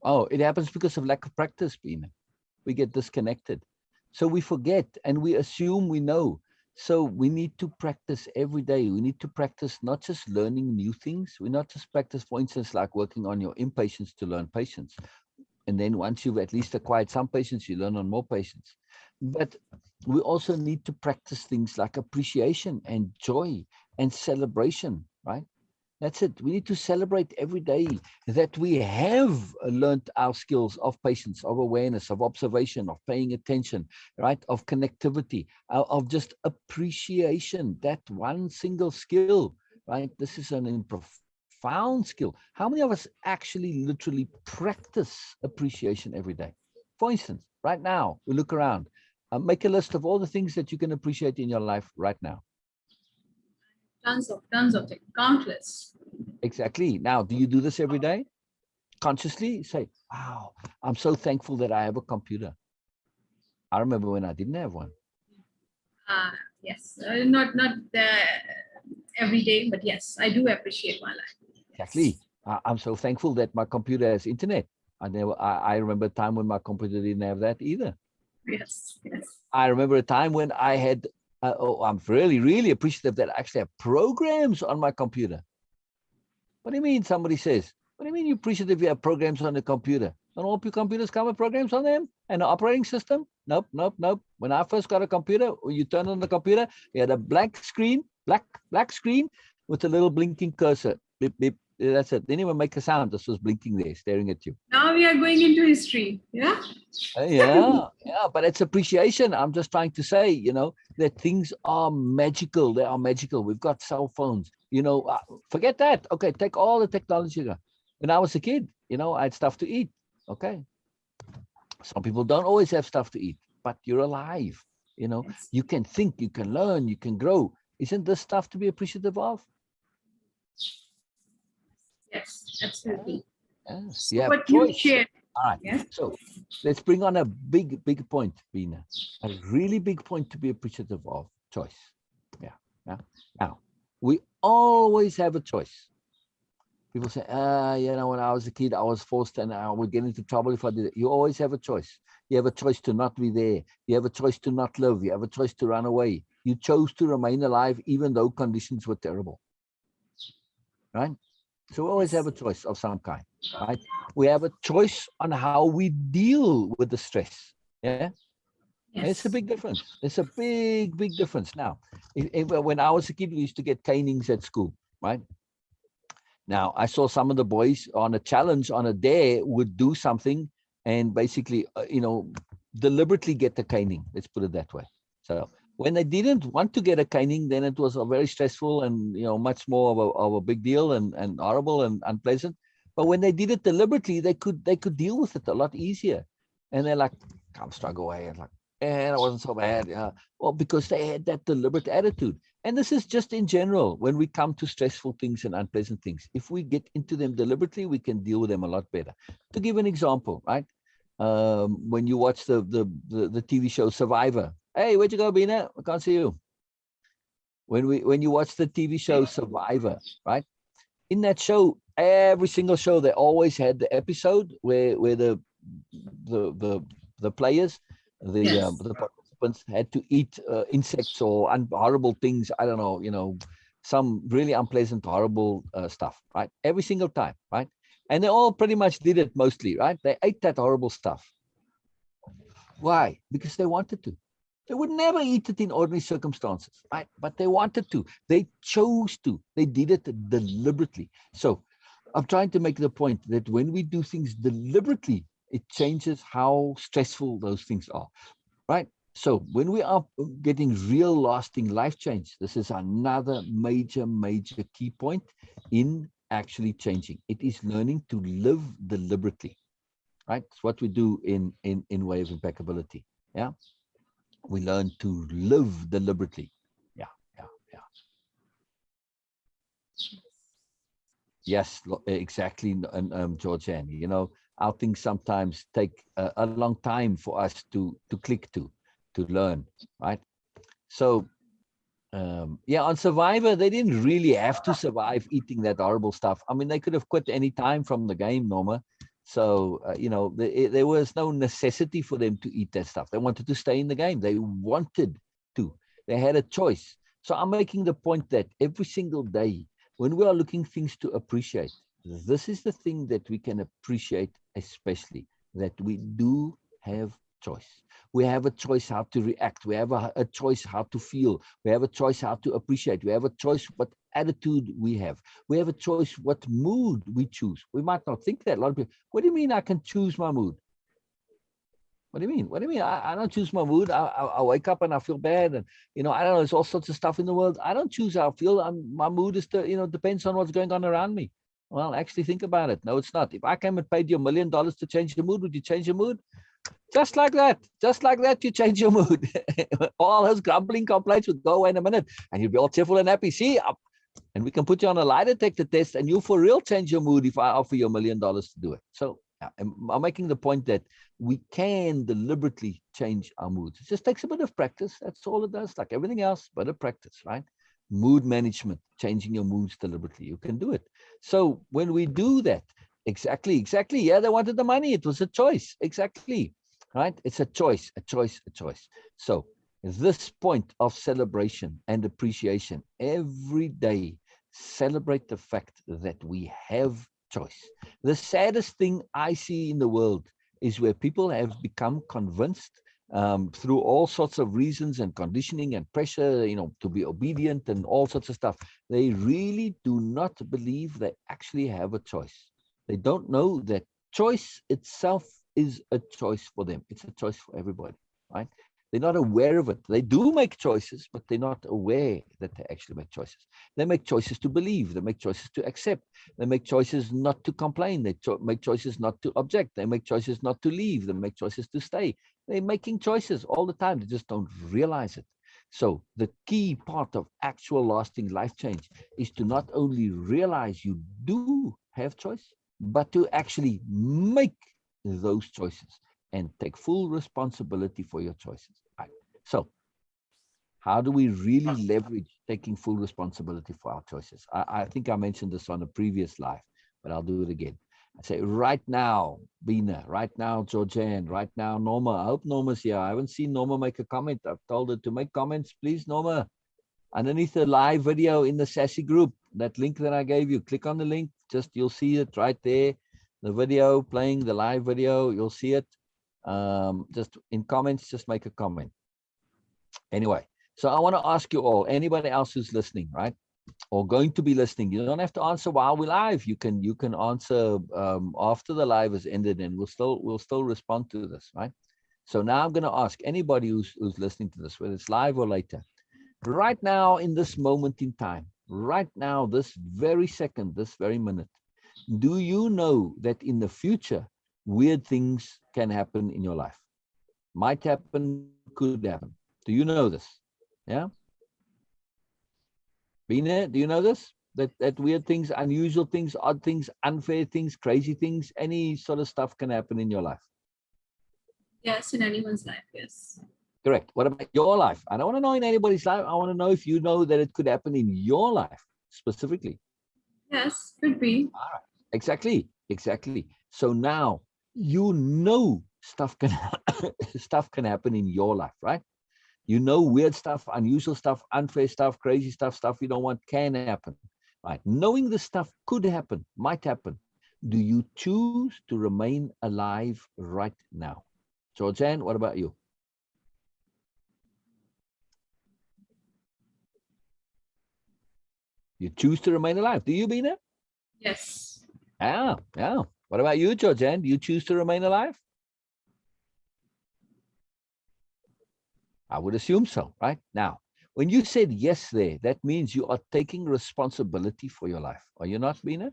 Oh, it happens because of lack of practice, Bina. We get disconnected. So we forget and we assume we know. So we need to practice every day. We need to practice not just learning new things. We not just practice, for instance, like working on your impatience to learn patience. And then once you've at least acquired some patience, you learn on more patience. But we also need to practice things like appreciation and joy and celebration, right? That's it. We need to celebrate every day that we have learned our skills of patience, of awareness, of observation, of paying attention, right? Of connectivity, of just appreciation, that one single skill, right? This is an profound skill. How many of us actually literally practice appreciation every day? For instance, right now, we look around, make a list of all the things that you can appreciate in your life right now. Tons of things, countless. Exactly. Now, do you do this every day? Consciously say, wow, I'm so thankful that I have a computer. I remember when I didn't have one. Yes, not every day, but yes, I do appreciate my life. Yes. Exactly. I'm so thankful that my computer has internet. I remember a time when my computer didn't have that either. Yes. I remember a time when I had, I'm really appreciative that I actually have programs on my computer. What do you mean? Somebody says, what do you mean you appreciative you have programs on the computer? Don't all your computers come with programs on them and an operating system? Nope. When I first got a computer, when you turn on the computer, you had a black screen with a little blinking cursor. Beep, beep. That's it. Didn't even make a sound. This was blinking there, staring at you. Now we are going into history. Yeah. Yeah. But it's appreciation. I'm just trying to say, that things are magical. They are magical. We've got cell phones. Forget that. Okay, take all the technology. When I was a kid, I had stuff to eat. Okay. Some people don't always have stuff to eat, but you're alive. Yes. You can think, you can learn, you can grow. Isn't this stuff to be appreciative of? Yes, absolutely. Yes, So you have what you choice. shared, All right. yes, So let's bring on a big point, Bina. A really big point to be appreciative of: choice. Yeah. Yeah. Now, we always have a choice. People say, when I was a kid, I was forced and I would get into trouble if I did it. You always have a choice. You have a choice to not be there. You have a choice to not live. You have a choice to run away. You chose to remain alive, even though conditions were terrible. Right? So we always have a choice of some kind, right? We have a choice on how we deal with the stress. Yeah. And it's a yes, big difference. It's a big difference. Now, when I was a kid, we used to get canings at school, right? Now, I saw some of the boys on a challenge, on a day, would do something and basically, deliberately get the caning. Let's put it that way. So when they didn't want to get a caning, then it was a very stressful and, much more of a big deal and horrible and unpleasant. But when they did it deliberately, they could deal with it a lot easier. And they're like, come struggle away. And like, and it wasn't so bad. Well, because they had that deliberate attitude. And this is just in general, when we come to stressful things and unpleasant things, if we get into them deliberately, we can deal with them a lot better. To give an example, right? When you watch the TV show Survivor, hey, where'd you go, Bina? I can't see you. When you watch the TV show Survivor, right? In that show, every single show, they always had the episode where the players, yes, the participants had to eat insects or horrible things. I don't know, some really unpleasant, horrible stuff, right? Every single time, right? And they all pretty much did it mostly, right? They ate that horrible stuff. Why? Because they wanted to. They would never eat it in ordinary circumstances, right? But they wanted to. They chose to. They did it deliberately. So I'm trying to make the point that when we do things deliberately, it changes how stressful those things are, right? So when we are getting real lasting life change, this is another major key point in actually changing. It is learning to live deliberately, right? It's what we do in Way of Impeccability. Yeah. We learn to live deliberately. Yeah. Yeah. Yeah. Yes, exactly. And Georgianne, our things sometimes take a long time for us to click to learn, right? So on Survivor, they didn't really have to survive eating that horrible stuff. I mean, they could have quit any time from the game, Norma. So there was no necessity for them to eat that stuff. They wanted to stay in the game. They wanted to. They had a choice. So I'm making the point that every single day, when we are looking things to appreciate, this is the thing that we can appreciate, especially that we do have choice. We have a choice how to react. We have a choice how to feel. We have a choice how to appreciate. We have a choice what attitude we have. We have a choice what mood we choose. We might not think that. A lot of people, what do you mean I can choose my mood? What do you mean? What do you mean? I don't choose my mood. I wake up and I feel bad. And, I don't know, there's all sorts of stuff in the world. I don't choose how I feel. My mood is, depends on what's going on around me. Well, actually think about it. No, it's not. If I came and paid you $1 million to change your mood, would you change your mood? Just like that, you change your mood. All those grumbling complaints would go away in a minute, and you'd be all cheerful and happy. See, and we can put you on a lie detector test, and you for real change your mood if I offer you $1 million to do it. So I'm making the point that we can deliberately change our moods. It just takes a bit of practice. That's all it does. Like everything else, but a practice, right? Mood management, changing your moods deliberately. You can do it. So when we do that, exactly. Yeah, they wanted the money. It was a choice. Exactly. Right? It's a choice. So this point of celebration and appreciation every day, celebrate the fact that we have choice. The saddest thing I see in the world is where people have become convinced through all sorts of reasons and conditioning and pressure, to be obedient and all sorts of stuff. They really do not believe they actually have a choice. They don't know that choice itself is a choice for them. It's a choice for everybody, right? They're not aware of it. They do make choices, but they're not aware that they actually make choices. They make choices to believe. They make choices to accept. They make choices not to complain. They make choices not to object. They make choices not to leave. They make choices to stay. They're making choices all the time. They just don't realize it. So the key part of actual lasting life change is to not only realize you do have choice, but to actually make those choices and take full responsibility for your choices. Right. So how do we really leverage taking full responsibility for our choices? I think I mentioned this on a previous live, but I'll do it again. I say right now, Bina, right now, Georgianne, right now, Norma. I hope Norma's here. I haven't seen Norma make a comment. I've told her to make comments, please, Norma. Underneath the live video in the Sassy group, that link that I gave you, click on the link. Just you'll see it right there. The video playing, the live video, you'll see it. Just in comments, just make a comment. Anyway, so I want to ask you all, anybody else who's listening, right? Or going to be listening, you don't have to answer while we're live. You can answer after the live is ended, and we'll still respond to this, right? So now I'm going to ask anybody who's listening to this, whether it's live or later, right now in this moment in time, right now, this very second, this very minute, do you know that in the future weird things can happen in your life? Might happen, could happen. Do you know this? Yeah. Bina, do you know this? That weird things, unusual things, odd things, unfair things, crazy things, any sort of stuff can happen in your life. Yes, in anyone's life, yes. Correct. What about your life? I don't want to know in anybody's life. I want to know if you know that it could happen in your life specifically. Yes, could be. All right. Exactly. So now you know stuff can stuff can happen in your life, right? You know weird stuff, unusual stuff, unfair stuff, crazy stuff, stuff you don't want can happen, right? Knowing this stuff could happen, might happen. Do you choose to remain alive right now? Georgianne, what about you? You choose to remain alive. Do you, Bina? Yes. Yeah. What about you, Georgianne? Do you choose to remain alive? I would assume so, right? Now, when you said yes there, that means you are taking responsibility for your life. Are you not, Bina?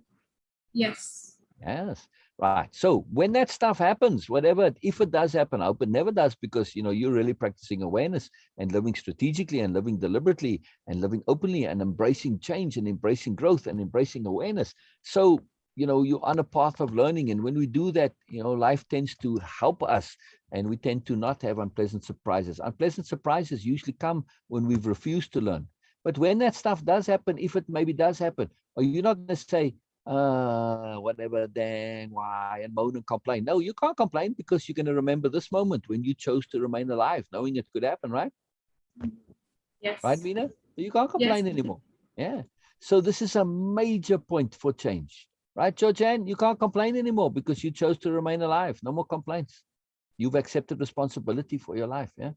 Yes. Yes. Right. So when that stuff happens, whatever, if it does happen, I hope it never does, because, you're really practicing awareness and living strategically and living deliberately and living openly and embracing change and embracing growth and embracing awareness. So, you're on a path of learning. And when we do that, life tends to help us, and we tend to not have unpleasant surprises. Unpleasant surprises usually come when we've refused to learn. But when that stuff does happen, if it maybe does happen, are you not going to say, whatever, then why, and moan and complain? No, you can't complain, because you're going to remember this moment when you chose to remain alive, knowing it could happen, right? Yes. Right, Vina? You can't complain anymore. Yeah. So this is a major point for change, right, Georgianne? You can't complain anymore because you chose to remain alive. No more complaints. You've accepted responsibility for your life. Yeah.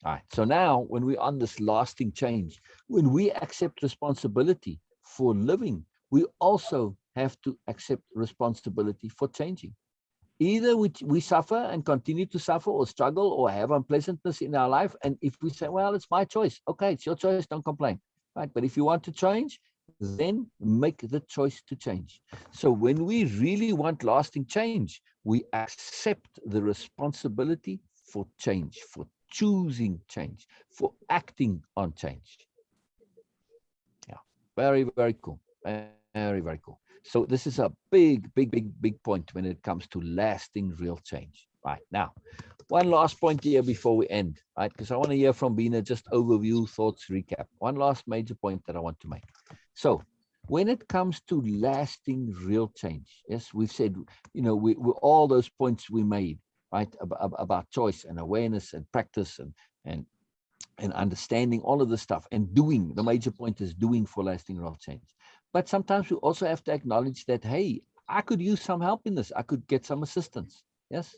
All right. So now, when we're on this lasting change, when we accept responsibility for living, we also have to accept responsibility for changing. Either we suffer and continue to suffer or struggle or have unpleasantness in our life. And if we say, well, it's my choice. Okay, it's your choice. Don't complain. Right. But if you want to change, then make the choice to change. So when we really want lasting change, we accept the responsibility for change, for choosing change, for acting on change. Yeah. Very, very cool. Very, very cool. So this is a big point when it comes to lasting real change. Right. Now, one last point here before we end, right? Because I want to hear from Bina, just overview, thoughts, recap. One last major point that I want to make. So when it comes to lasting real change, yes, we've said, we all those points we made, right, about choice and awareness and practice and understanding all of this stuff and doing. The major point is doing for lasting real change. But sometimes we also have to acknowledge that, hey, I could use some help in this. I could get some assistance. Yes.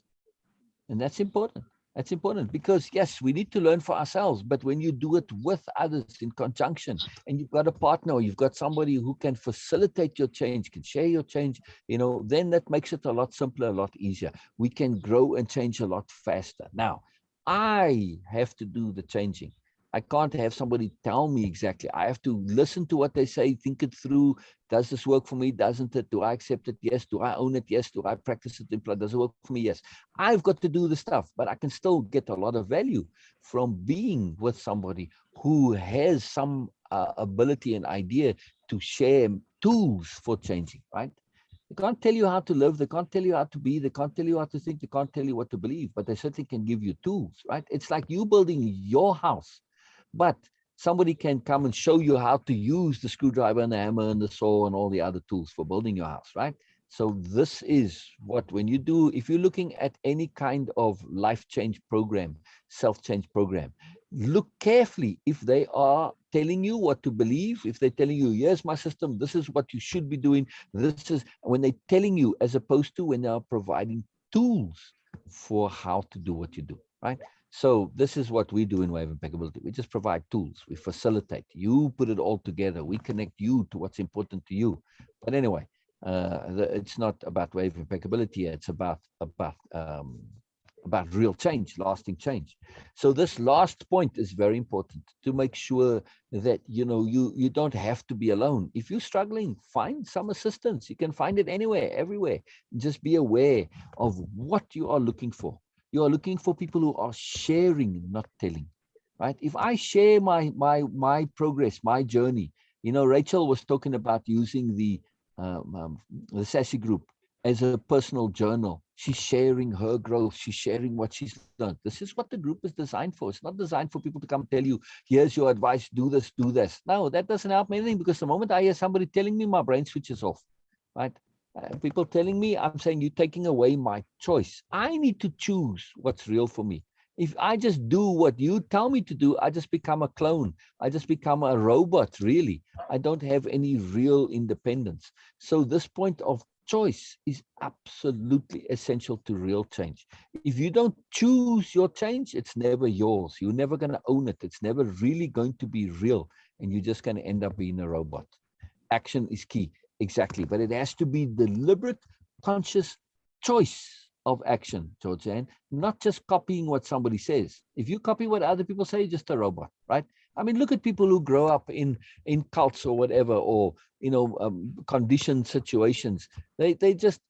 And that's important. That's important because, yes, we need to learn for ourselves. But when you do it with others in conjunction, and you've got a partner or you've got somebody who can facilitate your change, can share your change, then that makes it a lot simpler, a lot easier. We can grow and change a lot faster. Now, I have to do the changing. I can't have somebody tell me exactly. I have to listen to what they say, think it through. Does this work for me? Doesn't it? Do I accept it? Yes. Do I own it? Yes. Do I practice it? Does it work for me? Yes. I've got to do the stuff, but I can still get a lot of value from being with somebody who has some ability and idea to share tools for changing, right? They can't tell you how to live. They can't tell you how to be. They can't tell you how to think. They can't tell you what to believe, but they certainly can give you tools, right? It's like you building your house, but somebody can come and show you how to use the screwdriver and the hammer and the saw and all the other tools for building your house, right? So this is what, when you do, if you're looking at any kind of life change program, self-change program, look carefully if they are telling you what to believe, if they're telling you, here's my system, this is what you should be doing, this is when they're telling you, as opposed to when they are providing tools for how to do what you do, right? So this is what we do in Way of Impeccability. We just provide tools, we facilitate, you put it all together, we connect you to what's important to you. But anyway, it's not about Way of Impeccability, it's about real change, lasting change. So this last point is very important, to make sure that you don't have to be alone. If you're struggling, find some assistance. You can find it anywhere, everywhere. Just be aware of what you are looking for. You are looking for people who are sharing, not telling, right? If I share my progress, my journey, Rachel was talking about using the Sassy group as a personal journal. She's sharing her growth. She's sharing what she's done. This is what the group is designed for. It's not designed for people to come tell you, here's your advice, do this, do this. No, that doesn't help me anything, because the moment I hear somebody telling me, my brain switches off, right? People telling me, I'm saying, you're taking away my choice. I need to choose what's real for me. If I just do what you tell me to do, I just become a clone. I just become a robot, really. I don't have any real independence. So this point of choice is absolutely essential to real change. If you don't choose your change, it's never yours. You're never going to own it. It's never really going to be real. And you're just going to end up being a robot. Action is key. Exactly. But it has to be deliberate, conscious choice of action, Georgianne, not just copying what somebody says. If you copy what other people say, you're just a robot, right? I mean, look at people who grow up in cults or whatever, or conditioned situations. They just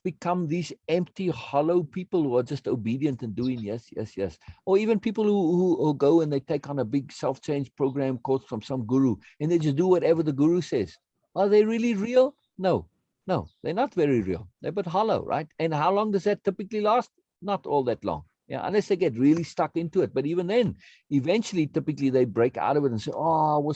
become these empty, hollow people who are just obedient and doing yes, yes, yes. Or even people who go and they take on a big self-change program course from some guru, and they just do whatever the guru says. Are they really real? No, they're not very real. They're but hollow, right? And how long does that typically last? Not all that long. Yeah, unless they get really stuck into it. But even then, eventually, typically they break out of it and say, oh,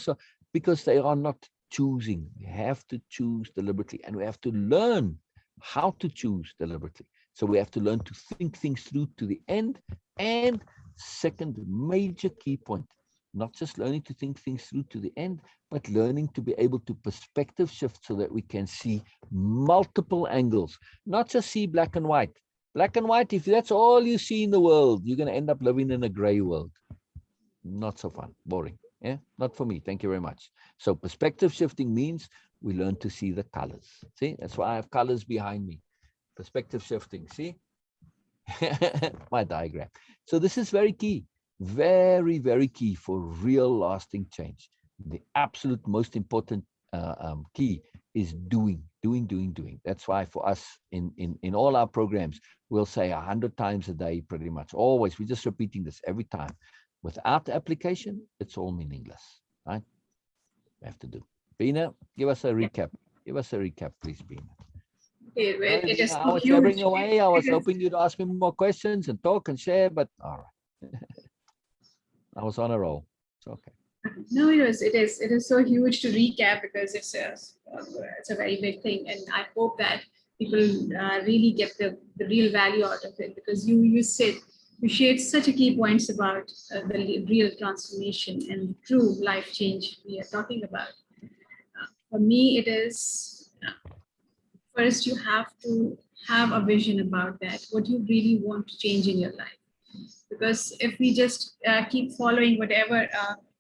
because they are not choosing. We have to choose deliberately, and we have to learn how to choose deliberately. So we have to learn to think things through to the end. And second major key point, not just learning to think things through to the end, but learning to be able to perspective shift so that we can see multiple angles, not just see black and white. Black and white, if that's all you see in the world, you're going to end up living in a gray world. Not so fun, boring. Yeah, not for me. Thank you very much. So perspective shifting means we learn to see the colors. See, that's why I have colors behind me. Perspective shifting, see? My diagram. So this is very key. Very, very key for real lasting change. The absolute most important key is doing. That's why for us in all our programs, we'll say 100 times a day, pretty much always. We're just repeating this every time. Without application, it's all meaningless, right? We have to do. Bina, give us a recap. Give us a recap, please, Bina. It is I was jabbering away. I was hoping you'd ask me more questions and talk and share, but all right. I was on a roll. It's okay. No, it is so huge to recap, because it's a very big thing, and I hope that people really get the real value out of it, because you shared such a key points about the real transformation and true life change we are talking about. For me, it is first you have to have a vision about that, what you really want to change in your life. Because if we just keep following whatever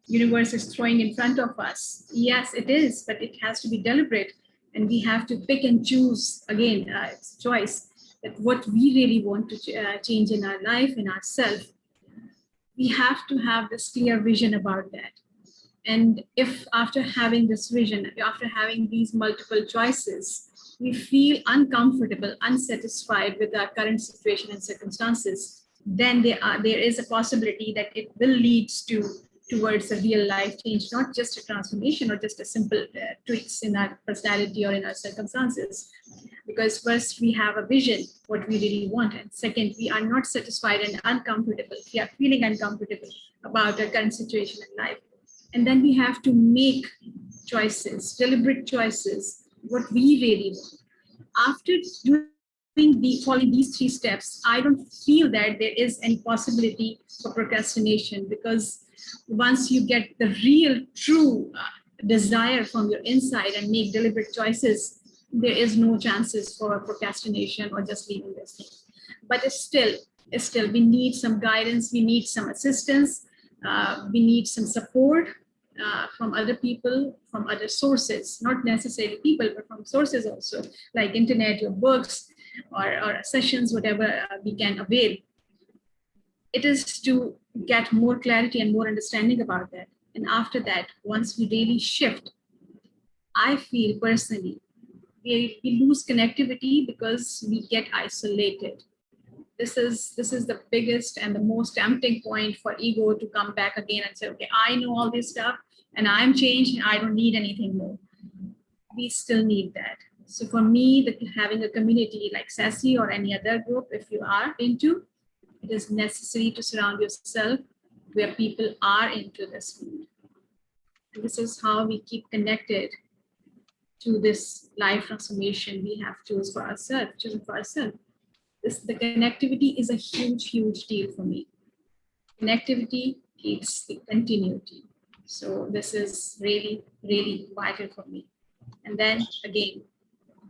universe is throwing in front of us, yes, it is, but it has to be deliberate, and we have to pick and choose. Again, it's choice, that what we really want to change in our life, in ourselves. We have to have this clear vision about that. And if after having this vision, after having these multiple choices, we feel uncomfortable, unsatisfied with our current situation and circumstances, then there is a possibility that it will lead to towards a real life change, not just a transformation or just a simple tweaks in our personality or in our circumstances. Because first we have a vision, what we really want. And second, we are not satisfied and uncomfortable. We are feeling uncomfortable about our current situation in life. And then we have to make choices, deliberate choices, what we really want. After following these 3 steps, I don't feel that there is any possibility for procrastination, because once you get the real, true desire from your inside and make deliberate choices, there is no chances for procrastination or just leaving this thing. But still, we need some guidance, we need some assistance, we need some support from other people, from other sources, not necessarily people, but from sources also, like internet, your books, or sessions, whatever we can avail. It is to get more clarity and more understanding about that. And after that, once we really shift, I feel personally, we lose connectivity because we get isolated. This is the biggest and the most tempting point for ego to come back again and say, okay, I know all this stuff and I'm changed and I don't need anything more. We still need that. So for me, having a community like SASSY or any other group, if you are into, it is necessary to surround yourself where people are into this field. This is how we keep connected to this life transformation we have chosen for ourselves. The connectivity is a huge, huge deal for me. Connectivity keeps the continuity. So this is really, really vital for me. And then again,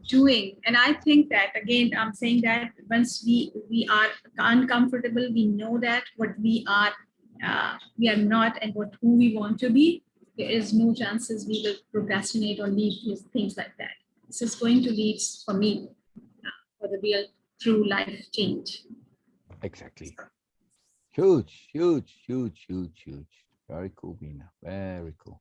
doing, and I think that again, I'm saying that once we are uncomfortable, we know that what we are not and who we want to be, there is no chances we will procrastinate or leave things like that. This is going to lead for me for the real true life change. Exactly. Huge. Very cool, Bina. Very cool.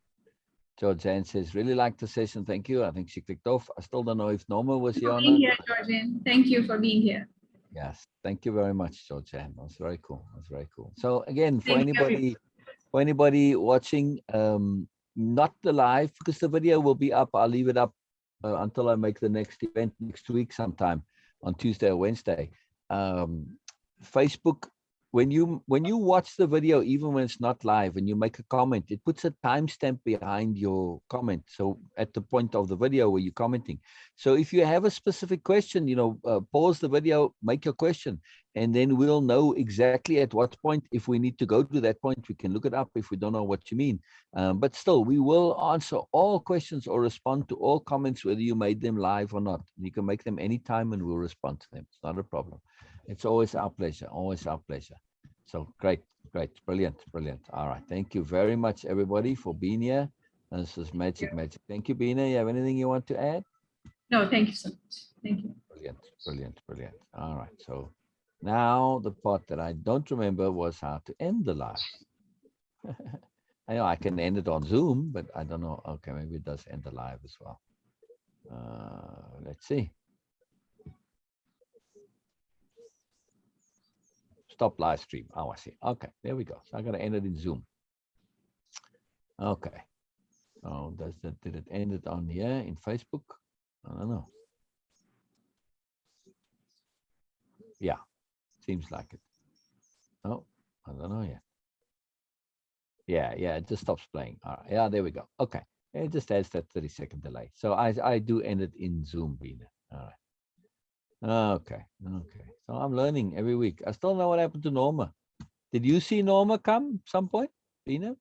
Georgianne says, really like the session. Thank you. I think she clicked off. I still don't know if Norma was here or not. Here, Georgianne. Thank you for being here. Yes. Thank you very much, Georgianne. That's very cool. So again, for anybody watching, not the live, because the video will be up. I'll leave it up until I make the next event next week sometime on Tuesday or Wednesday. Facebook, when you watch the video, even when it's not live, and you make a comment, it puts a timestamp behind your comment. So at the point of the video where you're commenting. So if you have a specific question, pause the video, make your question, and then we'll know exactly at what point. If we need to go to that point, we can look it up if we don't know what you mean. But still, we will answer all questions or respond to all comments, whether you made them live or not. You can make them anytime and we'll respond to them. It's not a problem. It's always our pleasure, So great, brilliant. All right, thank you very much, everybody, for being here. This is magic. Thank you, Bina. You have anything you want to add? No, thank you so much. Thank you. Brilliant. All right, so now the part that I don't remember was how to end the live. I know I can end it on Zoom, but I don't know. Okay, maybe it does end the live as well. Let's see. Stop live stream. Oh, I see. Okay, there we go. So I'm gonna end it in Zoom. Okay. So did it end it on here in Facebook? I don't know. Yeah, seems like it. Oh, I don't know yet. Yeah, it just stops playing. All right. Yeah, there we go. Okay. It just adds that 30-second delay. So I do end it in Zoom, Bina. All right. Okay. So I'm learning every week. I still know what happened to Norma. Did you see Norma come some point, Bina?